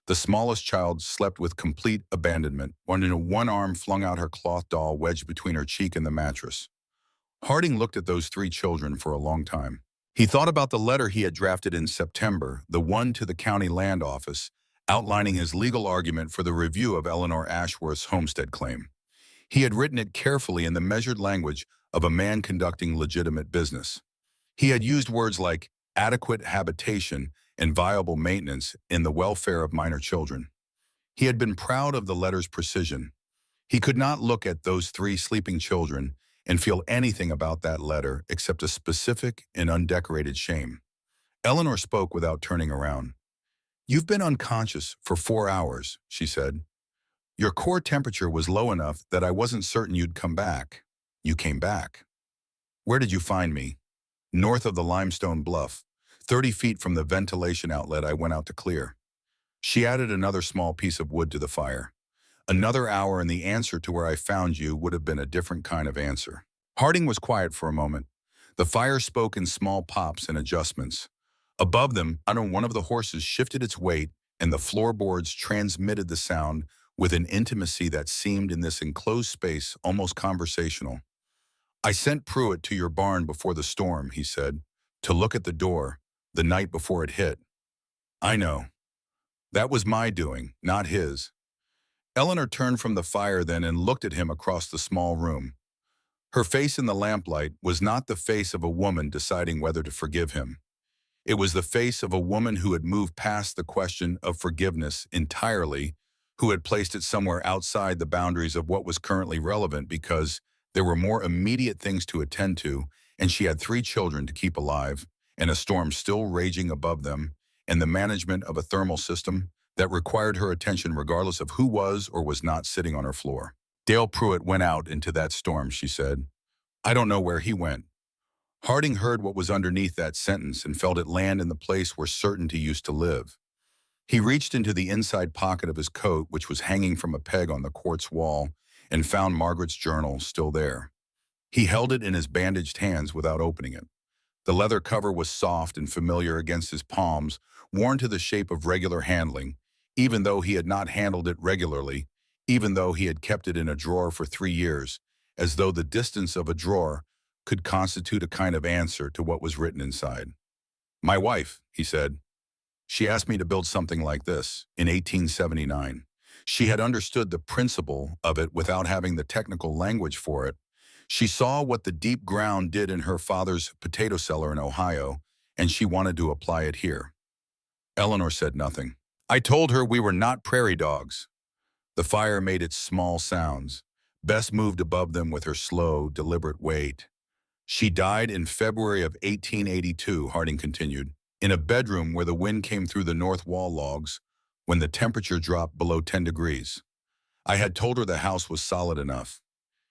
S1: The smallest child slept with complete abandonment, one arm flung out, her cloth doll wedged between her cheek and the mattress. Harding looked at those 3 children for a long time. He thought about the letter he had drafted in September, the one to the county land office, outlining his legal argument for the review of Eleanor Ashworth's homestead claim. He had written it carefully in the measured language of a man conducting legitimate business. He had used words like adequate habitation and viable maintenance in the welfare of minor children. He had been proud of the letter's precision. He could not look at those 3 sleeping children and feel anything about that letter except a specific and undecorated shame. Eleanor spoke without turning around. "You've been unconscious for 4 hours," she said. "Your core temperature was low enough that I wasn't certain you'd come back. You came back. Where did you find me?" "North of the limestone bluff, 30 feet from the ventilation outlet I went out to clear." She added another small piece of wood to the fire. "Another hour and the answer to where I found you would have been a different kind of answer." Harding was quiet for a moment. The fire spoke in small pops and adjustments. Above them, one of the horses shifted its weight, and the floorboards transmitted the sound with an intimacy that seemed in this enclosed space almost conversational. "I sent Pruitt to your barn before the storm," he said, "to look at the door, the night before it hit." "I know. That was my doing, not his." Eleanor turned from the fire then and looked at him across the small room. Her face in the lamplight was not the face of a woman deciding whether to forgive him. It was the face of a woman who had moved past the question of forgiveness entirely, who had placed it somewhere outside the boundaries of what was currently relevant because there were more immediate things to attend to, and she had 3 children to keep alive, and a storm still raging above them, and the management of a thermal system that required her attention regardless of who was or was not sitting on her floor. "Dale Pruitt went out into that storm," she said. "I don't know where he went." Harding heard what was underneath that sentence and felt it land in the place where certainty used to live. He reached into the inside pocket of his coat, which was hanging from a peg on the quartz wall, and found Margaret's journal still there. He held it in his bandaged hands without opening it. The leather cover was soft and familiar against his palms, worn to the shape of regular handling. Even though he had not handled it regularly, even though he had kept it in a drawer for 3 years, as though the distance of a drawer could constitute a kind of answer to what was written inside. My wife, he said, she asked me to build something like this in 1879. She had understood the principle of it without having the technical language for it. She saw what the deep ground did in her father's potato cellar in Ohio, and she wanted to apply it here. Eleanor said nothing. I told her we were not prairie dogs. The fire made its small sounds. Bess moved above them with her slow, deliberate weight. She died in February of 1882, Harding continued, in a bedroom where the wind came through the north wall logs when the temperature dropped below 10 degrees. I had told her the house was solid enough.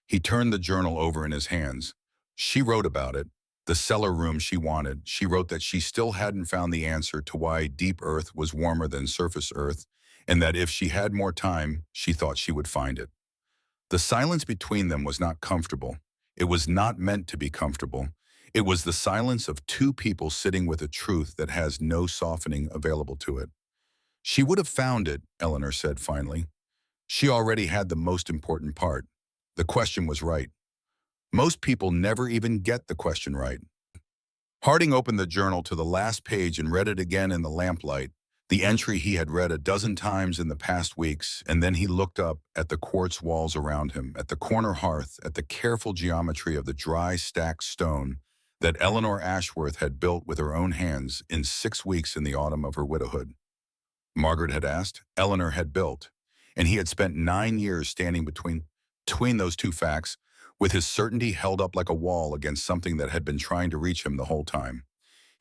S1: He turned the journal over in his hands. She wrote about it, the cellar room she wanted. She wrote that she still hadn't found the answer to why deep earth was warmer than surface earth, and that if she had more time, she thought she would find it. The silence between them was not comfortable. It was not meant to be comfortable. It was the silence of two people sitting with a truth that has no softening available to it. She would have found it, Eleanor said finally. She already had the most important part. The question was right. Most people never even get the question right. Harding opened the journal to the last page and read it again in the lamplight, the entry he had read a dozen times in the past weeks, and then he looked up at the quartz walls around him, at the corner hearth, at the careful geometry of the dry stacked stone that Eleanor Ashworth had built with her own hands in 6 weeks in the autumn of her widowhood. Margaret had asked, Eleanor had built, and he had spent 9 years standing between those two facts, with his certainty held up like a wall against something that had been trying to reach him the whole time.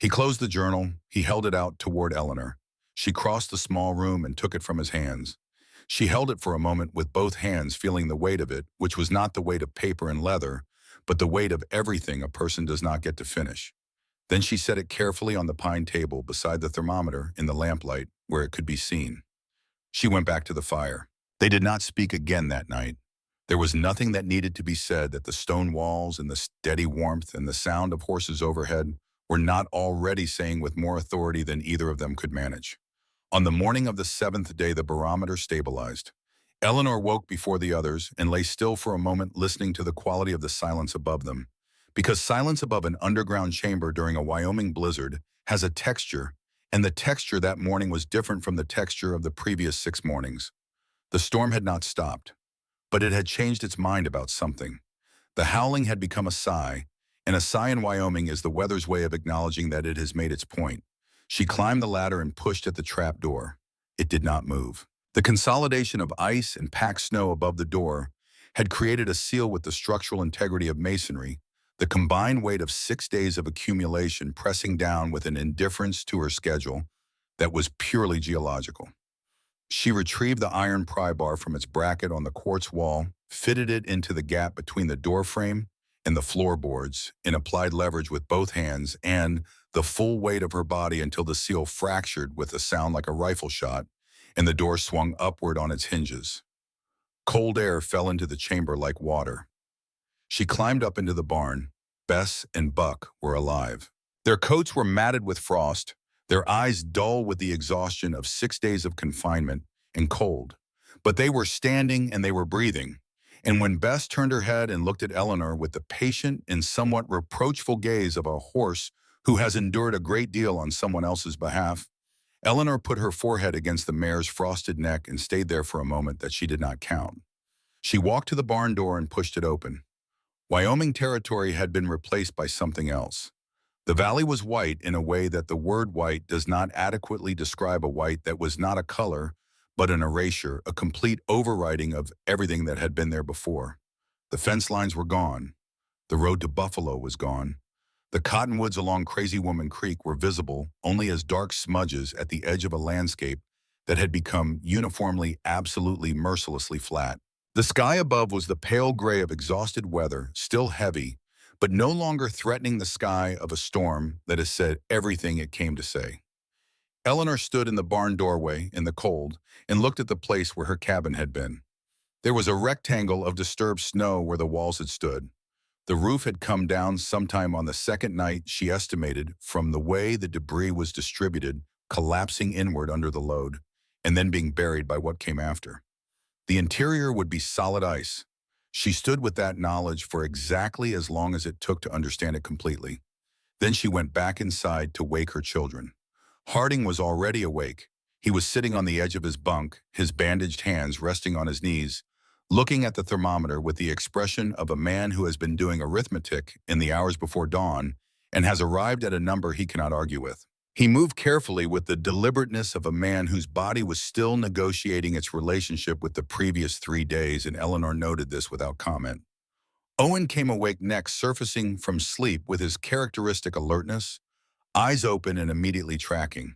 S1: He closed the journal. He held it out toward Eleanor. She crossed the small room and took it from his hands. She held it for a moment with both hands, feeling the weight of it, which was not the weight of paper and leather, but the weight of everything a person does not get to finish. Then she set it carefully on the pine table beside the thermometer in the lamplight where it could be seen. She went back to the fire. They did not speak again that night. There was nothing that needed to be said that the stone walls and the steady warmth and the sound of horses overhead were not already saying with more authority than either of them could manage. On the morning of the 7th day, the barometer stabilized. Eleanor woke before the others and lay still for a moment, listening to the quality of the silence above them. Because silence above an underground chamber during a Wyoming blizzard has a texture, and the texture that morning was different from the texture of the previous 6 mornings. The storm had not stopped, but it had changed its mind about something. The howling had become a sigh, and a sigh in Wyoming is the weather's way of acknowledging that it has made its point. She climbed the ladder and pushed at the trap door. It did not move. The consolidation of ice and packed snow above the door had created a seal with the structural integrity of masonry, the combined weight of 6 days of accumulation pressing down with an indifference to her schedule that was purely geological. She retrieved the iron pry bar from its bracket on the quartz wall, fitted it into the gap between the door frame and the floorboards, and applied leverage with both hands and the full weight of her body until the seal fractured with a sound like a rifle shot, and the door swung upward on its hinges. Cold air fell into the chamber like water. She climbed up into the barn. Bess and Buck were alive. Their coats were matted with frost, their eyes dull with the exhaustion of 6 days of confinement and cold. But they were standing and they were breathing. And when Bess turned her head and looked at Eleanor with the patient and somewhat reproachful gaze of a horse who has endured a great deal on someone else's behalf, Eleanor put her forehead against the mare's frosted neck and stayed there for a moment that she did not count. She walked to the barn door and pushed it open. Wyoming territory had been replaced by something else. The valley was white in a way that the word white does not adequately describe a white that was not a color, but an erasure, a complete overwriting of everything that had been there before. The fence lines were gone. The road to Buffalo was gone. The cottonwoods along Crazy Woman Creek were visible only as dark smudges at the edge of a landscape that had become uniformly, absolutely, mercilessly flat. The sky above was the pale gray of exhausted weather, still heavy, but no longer threatening the sky of a storm that has said everything it came to say. Eleanor stood in the barn doorway in the cold and looked at the place where her cabin had been. There was a rectangle of disturbed snow where the walls had stood. The roof had come down sometime on the second night, she estimated, from the way the debris was distributed, collapsing inward under the load, and then being buried by what came after. The interior would be solid ice. She stood with that knowledge for exactly as long as it took to understand it completely. Then she went back inside to wake her children. Harding was already awake. He was sitting on the edge of his bunk, his bandaged hands resting on his knees, looking at the thermometer with the expression of a man who has been doing arithmetic in the hours before dawn and has arrived at a number he cannot argue with. He moved carefully with the deliberateness of a man whose body was still negotiating its relationship with the previous 3 days, and Eleanor noted this without comment. Owen came awake next, surfacing from sleep with his characteristic alertness, eyes open and immediately tracking.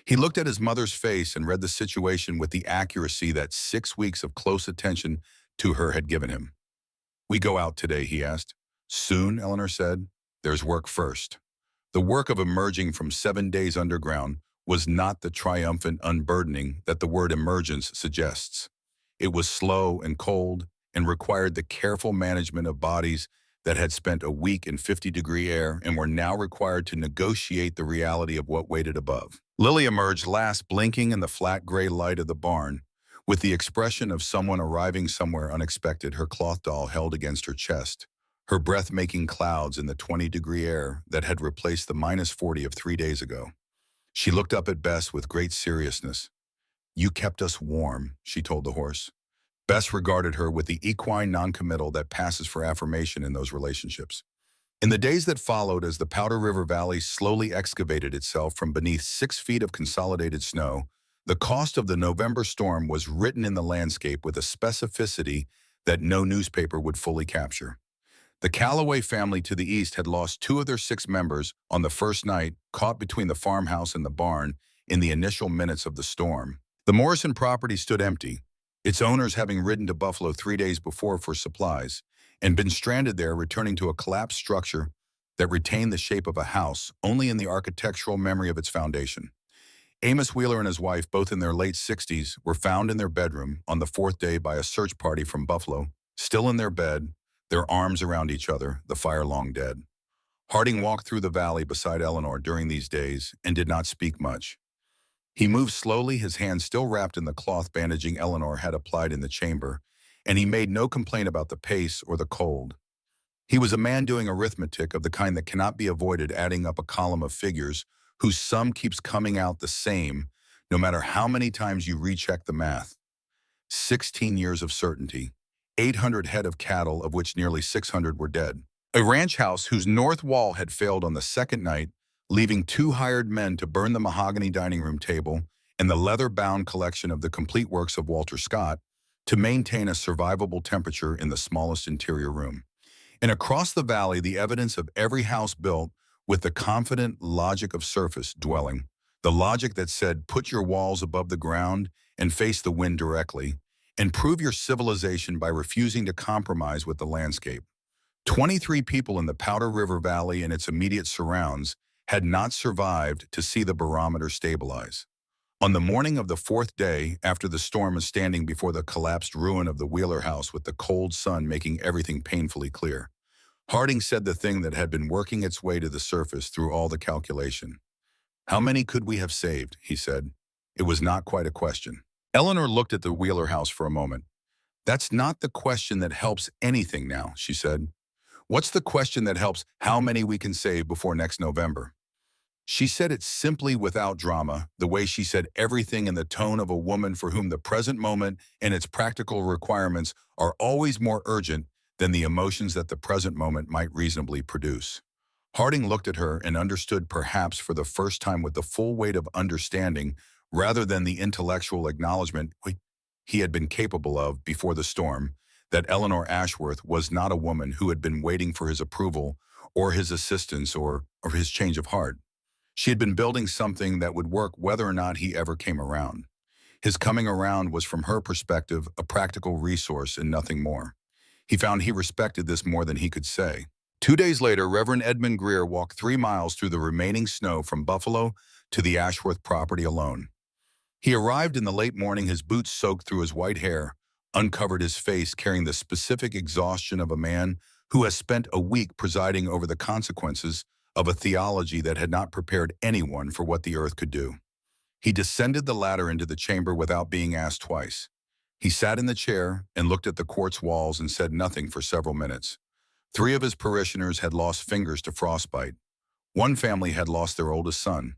S1: He looked at his mother's face and read the situation with the accuracy that 6 weeks of close attention to her had given him. "We go out today?" he asked. "Soon," Eleanor said. "There's work first." The work of emerging from 7 days underground was not the triumphant unburdening that the word emergence suggests. It was slow and cold and required the careful management of bodies that had spent a week in 50-degree air and were now required to negotiate the reality of what waited above. Lily emerged last, blinking in the flat gray light of the barn, with the expression of someone arriving somewhere unexpected, her cloth doll held against her chest, her breath making clouds in the 20-degree air that had replaced the -40 of 3 days ago. She looked up at Bess with great seriousness. "You kept us warm," she told the horse. Bess regarded her with the equine noncommittal that passes for affirmation in those relationships. In the days that followed, as the Powder River Valley slowly excavated itself from beneath 6 feet of consolidated snow, the cost of the November storm was written in the landscape with a specificity that no newspaper would fully capture. The Calloway family to the east had lost 2 of their 6 members on the first night, caught between the farmhouse and the barn in the initial minutes of the storm. The Morrison property stood empty, its owners having ridden to Buffalo 3 days before for supplies, and been stranded there, returning to a collapsed structure that retained the shape of a house only in the architectural memory of its foundation. Amos Wheeler and his wife, both in their late 60s, were found in their bedroom on the 4th day by a search party from Buffalo, still in their bed, their arms around each other, the fire long dead. Harding walked through the valley beside Eleanor during these days and did not speak much. He moved slowly, his hands still wrapped in the cloth bandaging Eleanor had applied in the chamber, and he made no complaint about the pace or the cold. He was a man doing arithmetic of the kind that cannot be avoided, adding up a column of figures whose sum keeps coming out the same, no matter how many times you recheck the math. 16 years of certainty, 800 head of cattle, of which nearly 600 were dead. A ranch house whose north wall had failed on the second night, leaving 2 hired men to burn the mahogany dining room table and the leather-bound collection of the complete works of Walter Scott to maintain a survivable temperature in the smallest interior room. And across the valley, the evidence of every house built with the confident logic of surface dwelling, the logic that said, put your walls above the ground and face the wind directly, and prove your civilization by refusing to compromise with the landscape. 23 people in the Powder River Valley and its immediate surrounds had not survived to see the barometer stabilize. On the morning of the 4th day, after the storm, was standing before the collapsed ruin of the Wheeler house with the cold sun making everything painfully clear, Harding said the thing that had been working its way to the surface through all the calculation. "How many could we have saved?" he said. It was not quite a question. Eleanor looked at the Wheeler house for a moment. "That's not the question that helps anything now," she said. "What's the question that helps how many we can save before next November?" She said it simply, without drama, the way she said everything, in the tone of a woman for whom the present moment and its practical requirements are always more urgent than the emotions that the present moment might reasonably produce. Harding looked at her and understood, perhaps for the first time, with the full weight of understanding rather than the intellectual acknowledgement he had been capable of before the storm, that Eleanor Ashworth was not a woman who had been waiting for his approval or his assistance or his change of heart. She had been building something that would work whether or not he ever came around. His coming around was, from her perspective, a practical resource and nothing more. He found he respected this more than he could say. 2 days later, Reverend Edmund Greer walked 3 miles through the remaining snow from Buffalo to the Ashworth property alone. He arrived in the late morning, his boots soaked through his white hair, uncovered his face, carrying the specific exhaustion of a man who has spent a week presiding over the consequences of a theology that had not prepared anyone for what the earth could do. He descended the ladder into the chamber without being asked twice. He sat in the chair and looked at the quartz walls and said nothing for several minutes. 3 of his parishioners had lost fingers to frostbite. One family had lost their oldest son.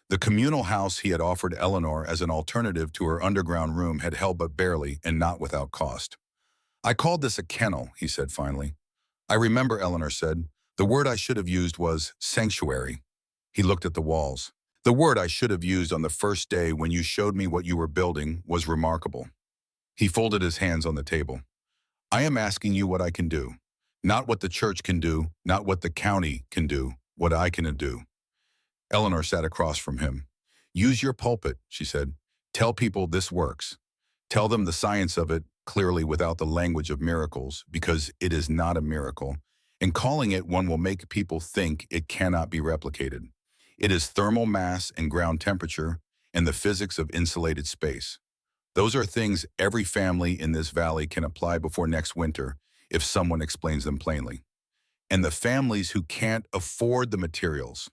S1: The communal house he had offered Eleanor as an alternative to her underground room had held but barely and not without cost. "I called this a kennel," he said finally. "I remember," Eleanor said. "The word I should have used was sanctuary." He looked at the walls. "The word I should have used on the first day when you showed me what you were building was remarkable." He folded his hands on the table. "I am asking you what I can do. Not what the church can do, not what the county can do, what I can do." Eleanor sat across from him. "Use your pulpit," she said. "Tell people this works. Tell them the science of it clearly without the language of miracles, because it is not a miracle, and calling it one will make people think it cannot be replicated. It is thermal mass and ground temperature and the physics of insulated space. Those are things every family in this valley can apply before next winter if someone explains them plainly. And the families who can't afford the materials."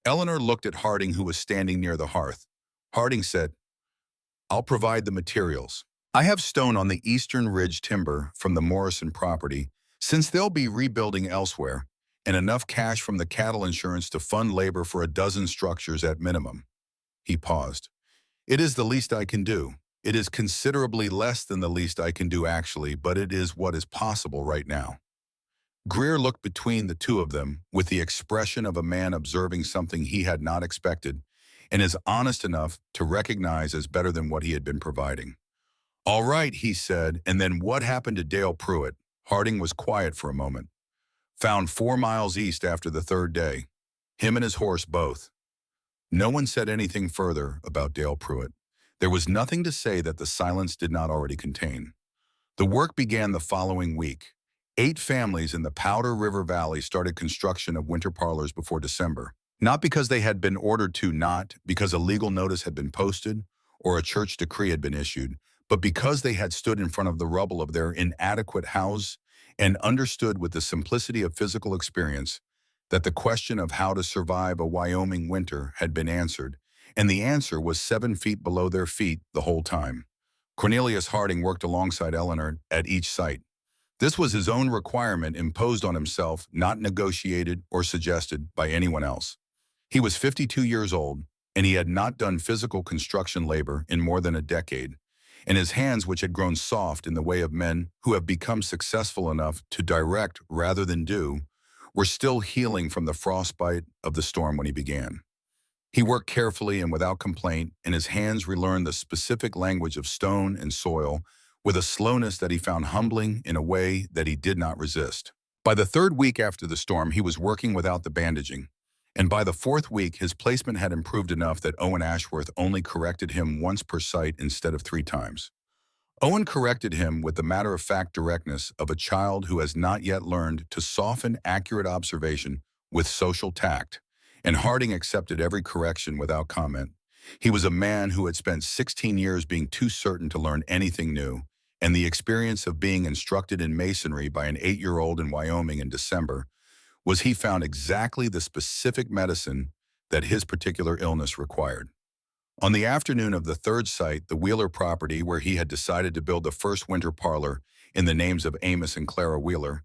S1: Eleanor looked at Harding, who was standing near the hearth. Harding said, "I'll provide the materials. I have stone on the Eastern Ridge timber from the Morrison property, since they'll be rebuilding elsewhere, and enough cash from the cattle insurance to fund labor for a dozen structures at minimum." He paused. "It is the least I can do. It is considerably less than the least I can do actually, but it is what is possible right now." Greer looked between the two of them with the expression of a man observing something he had not expected and is honest enough to recognize as better than what he had been providing. "All right," he said, "and then what happened to Dale Pruitt?" Harding was quiet for a moment. "Found 4 miles east after the third day. Him and his horse both." No one said anything further about Dale Pruitt. There was nothing to say that the silence did not already contain. The work began the following week. 8 families in the Powder River Valley started construction of winter parlors before December. Not because they had been ordered to, not because a legal notice had been posted or a church decree had been issued, but because they had stood in front of the rubble of their inadequate house and understood with the simplicity of physical experience that the question of how to survive a Wyoming winter had been answered, and the answer was 7 feet below their feet the whole time. Cornelius Harding worked alongside Eleanor at each site. This was his own requirement imposed on himself, not negotiated or suggested by anyone else. He was 52 years old, and he had not done physical construction labor in more than a decade, and his hands, which had grown soft in the way of men who have become successful enough to direct rather than do, were still healing from the frostbite of the storm when he began. He worked carefully and without complaint, and his hands relearned the specific language of stone and soil with a slowness that he found humbling in a way that he did not resist. By the 3rd week after the storm, he was working without the bandaging, and by the 4th week, his placement had improved enough that Owen Ashworth only corrected him once per site instead of 3 times. Owen corrected him with the matter-of-fact directness of a child who has not yet learned to soften accurate observation with social tact, and Harding accepted every correction without comment. He was a man who had spent 16 years being too certain to learn anything new, and the experience of being instructed in masonry by an 8-year-old in Wyoming in December was he found exactly the specific medicine that his particular illness required. On the afternoon of the 3rd site, the Wheeler property where he had decided to build the first winter parlor in the names of Amos and Clara Wheeler,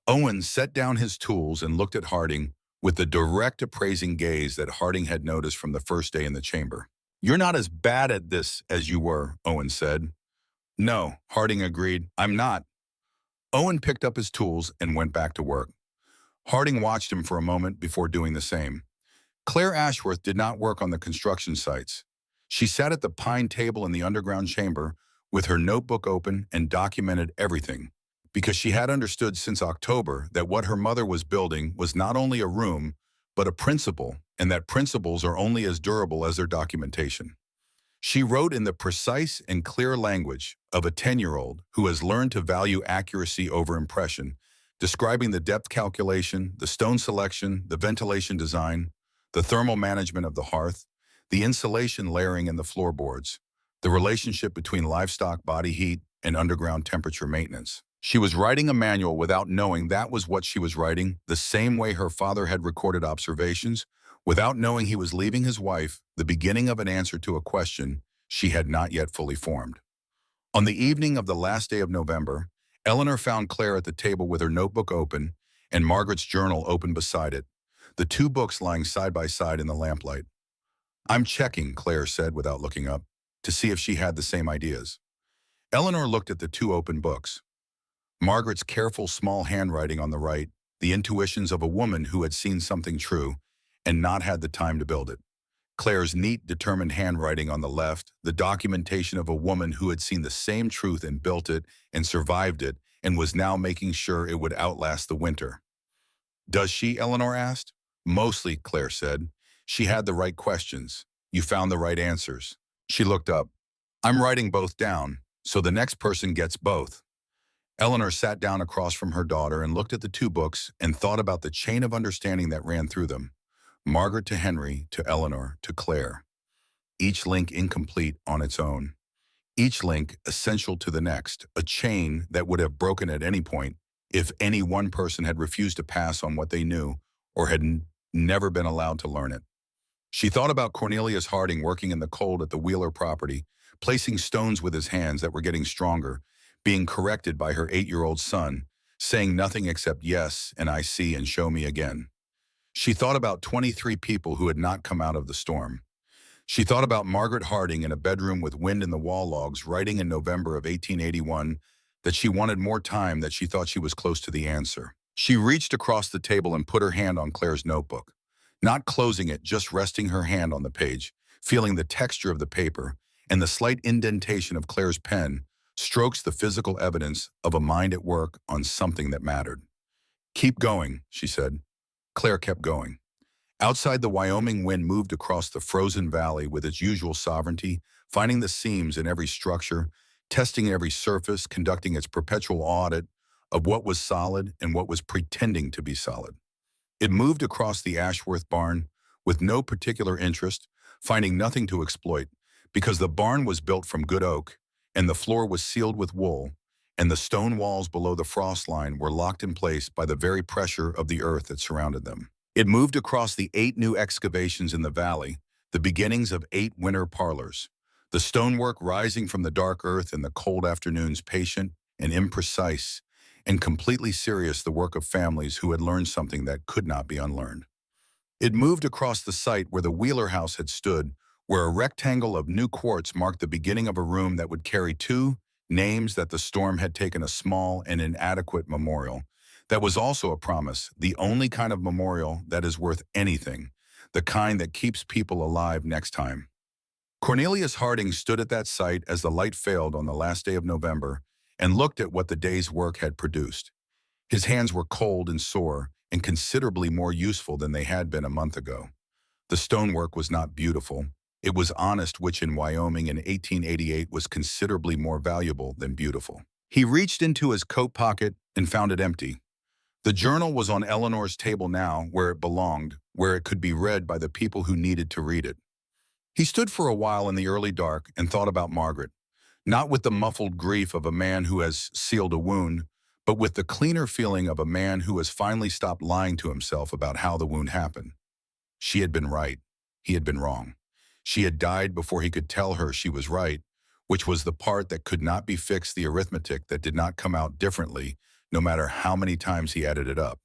S1: Owen set down his tools and looked at Harding with the direct appraising gaze that Harding had noticed from the first day in the chamber. "You're not as bad at this as you were," Owen said. "No," Harding agreed, "I'm not." Owen picked up his tools and went back to work. Harding watched him for a moment before doing the same. Claire Ashworth did not work on the construction sites. She sat at the pine table in the underground chamber with her notebook open and documented everything, because she had understood since October that what her mother was building was not only a room, but a principle, and that principles are only as durable as their documentation. She wrote in the precise and clear language of a 10-year-old who has learned to value accuracy over impression, describing the depth calculation, the stone selection, the ventilation design, the thermal management of the hearth, the insulation layering in the floorboards, the relationship between livestock body heat and underground temperature maintenance. She was writing a manual without knowing that was what she was writing, the same way her father had recorded observations, without knowing he was leaving his wife the beginning of an answer to a question she had not yet fully formed. On the evening of the last day of November, Eleanor found Claire at the table with her notebook open and Margaret's journal open beside it, the two books lying side by side in the lamplight. "I'm checking," Claire said without looking up, to see if she had the same ideas. Eleanor looked at the two open books. Margaret's careful small handwriting on the right, the intuitions of a woman who had seen something true and not had the time to build it. Claire's neat, determined handwriting on the left, the documentation of a woman who had seen the same truth and built it and survived it and was now making sure it would outlast the winter. "Does she?" Eleanor asked. "Mostly," Claire said. "She had the right questions. You found the right answers." She looked up. "I'm writing both down, so the next person gets both." Eleanor sat down across from her daughter and looked at the two books and thought about the chain of understanding that ran through them. Margaret to Henry, to Eleanor, to Claire. Each link incomplete on its own. Each link essential to the next, a chain that would have broken at any point if any one person had refused to pass on what they knew or had never been allowed to learn it. She thought about Cornelius Harding working in the cold at the Wheeler property, placing stones with his hands that were getting stronger, being corrected by her 8-year-old son, saying nothing except yes and I see and show me again. She thought about 23 people who had not come out of the storm. She thought about Margaret Harding in a bedroom with wind in the wall logs, writing in November of 1881 that she wanted more time, that she thought she was close to the answer. She reached across the table and put her hand on Claire's notebook, not closing it, just resting her hand on the page, feeling the texture of the paper and the slight indentation of Claire's pen strokes the physical evidence of a mind at work on something that mattered. "Keep going," she said. Claire kept going. Outside, the Wyoming wind moved across the frozen valley with its usual sovereignty, finding the seams in every structure, testing every surface, conducting its perpetual audit of what was solid and what was pretending to be solid. It moved across the Ashworth barn with no particular interest, finding nothing to exploit, because the barn was built from good oak, and the floor was sealed with wool, and the stone walls below the frost line were locked in place by the very pressure of the earth that surrounded them. It moved across the 8 new excavations in the valley, the beginnings of 8 winter parlors. The stonework rising from the dark earth in the cold afternoons, patient and imprecise, and completely serious, the work of families who had learned something that could not be unlearned. It moved across the site where the Wheeler house had stood, where a rectangle of new quartz marked the beginning of a room that would carry 2 names that the storm had taken, a small and inadequate memorial. That was also a promise, the only kind of memorial that is worth anything, the kind that keeps people alive next time. Cornelius Harding stood at that site as the light failed on the last day of November and looked at what the day's work had produced. His hands were cold and sore and considerably more useful than they had been a month ago. The stonework was not beautiful. It was honest, which in Wyoming in 1888 was considerably more valuable than beautiful. He reached into his coat pocket and found it empty. The journal was on Eleanor's table now, where it belonged, where it could be read by the people who needed to read it. He stood for a while in the early dark and thought about Margaret, not with the muffled grief of a man who has sealed a wound, but with the cleaner feeling of a man who has finally stopped lying to himself about how the wound happened. She had been right. He had been wrong. She had died before he could tell her she was right, which was the part that could not be fixed, the arithmetic that did not come out differently, no matter how many times he added it up.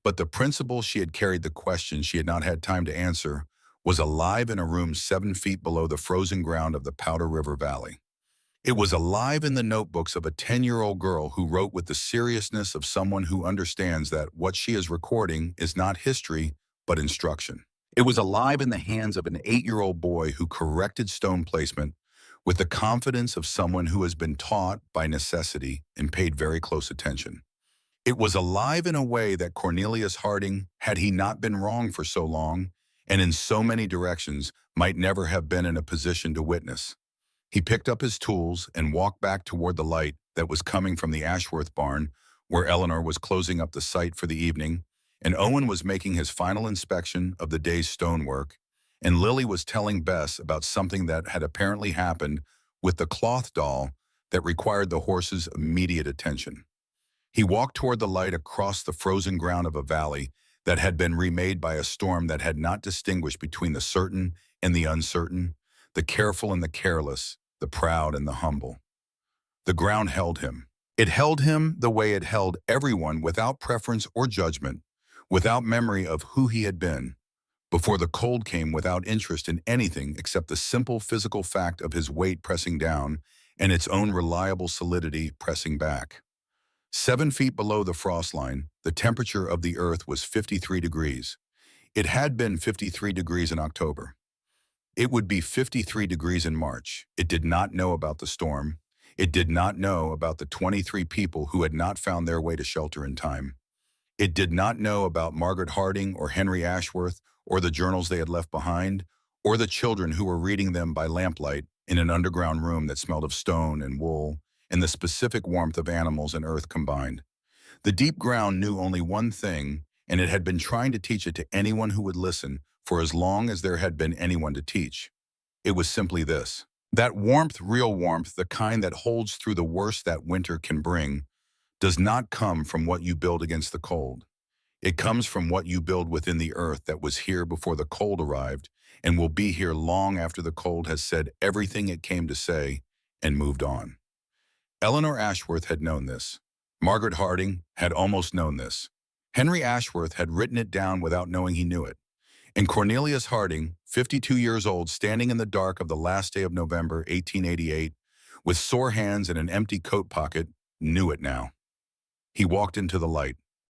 S1: But the principle she had carried, the question she had not had time to answer, was alive in a room 7 feet below the frozen ground of the Powder River Valley. It was alive in the notebooks of a 10-year-old girl who wrote with the seriousness of someone who understands that what she is recording is not history, but instruction. It was alive in the hands of an 8-year-old boy who corrected stone placement with the confidence of someone who has been taught by necessity and paid very close attention. It was alive in a way that Cornelius Harding, had he not been wrong for so long, and in so many directions, might never have been in a position to witness. He picked up his tools and walked back toward the light that was coming from the Ashworth barn, where Eleanor was closing up the site for the evening, and Owen was making his final inspection of the day's stonework, and Lily was telling Bess about something that had apparently happened with the cloth doll that required the horse's immediate attention. He walked toward the light across the frozen ground of a valley that had been remade by a storm that had not distinguished between the certain and the uncertain, the careful and the careless, the proud and the humble. The ground held him. It held him the way it held everyone without preference or judgment, without memory of who he had been, before the cold came without interest in anything except the simple physical fact of his weight pressing down and its own reliable solidity pressing back. 7 feet below the frost line, the temperature of the earth was 53 degrees. It had been 53 degrees in October. It would be 53 degrees in March. It did not know about the storm. It did not know about the 23 people who had not found their way to shelter in time. It did not know about Margaret Harding or Henry Ashworth or the journals they had left behind, or the children who were reading them by lamplight in an underground room that smelled of stone and wool and the specific warmth of animals and earth combined. The deep ground knew only one thing, and it had been trying to teach it to anyone who would listen for as long as there had been anyone to teach. It was simply this. That warmth, real warmth, the kind that holds through the worst that winter can bring, does not come from what you build against the cold. It comes from what you build within the earth that was here before the cold arrived and will be here long after the cold has said everything it came to say and moved on. Eleanor Ashworth had known this. Margaret Harding had almost known this. Henry Ashworth had written it down without knowing he knew it. And Cornelius Harding, 52 years old, standing in the dark of the last day of November, 1888, with sore hands and an empty coat pocket, knew it now. He walked into the light.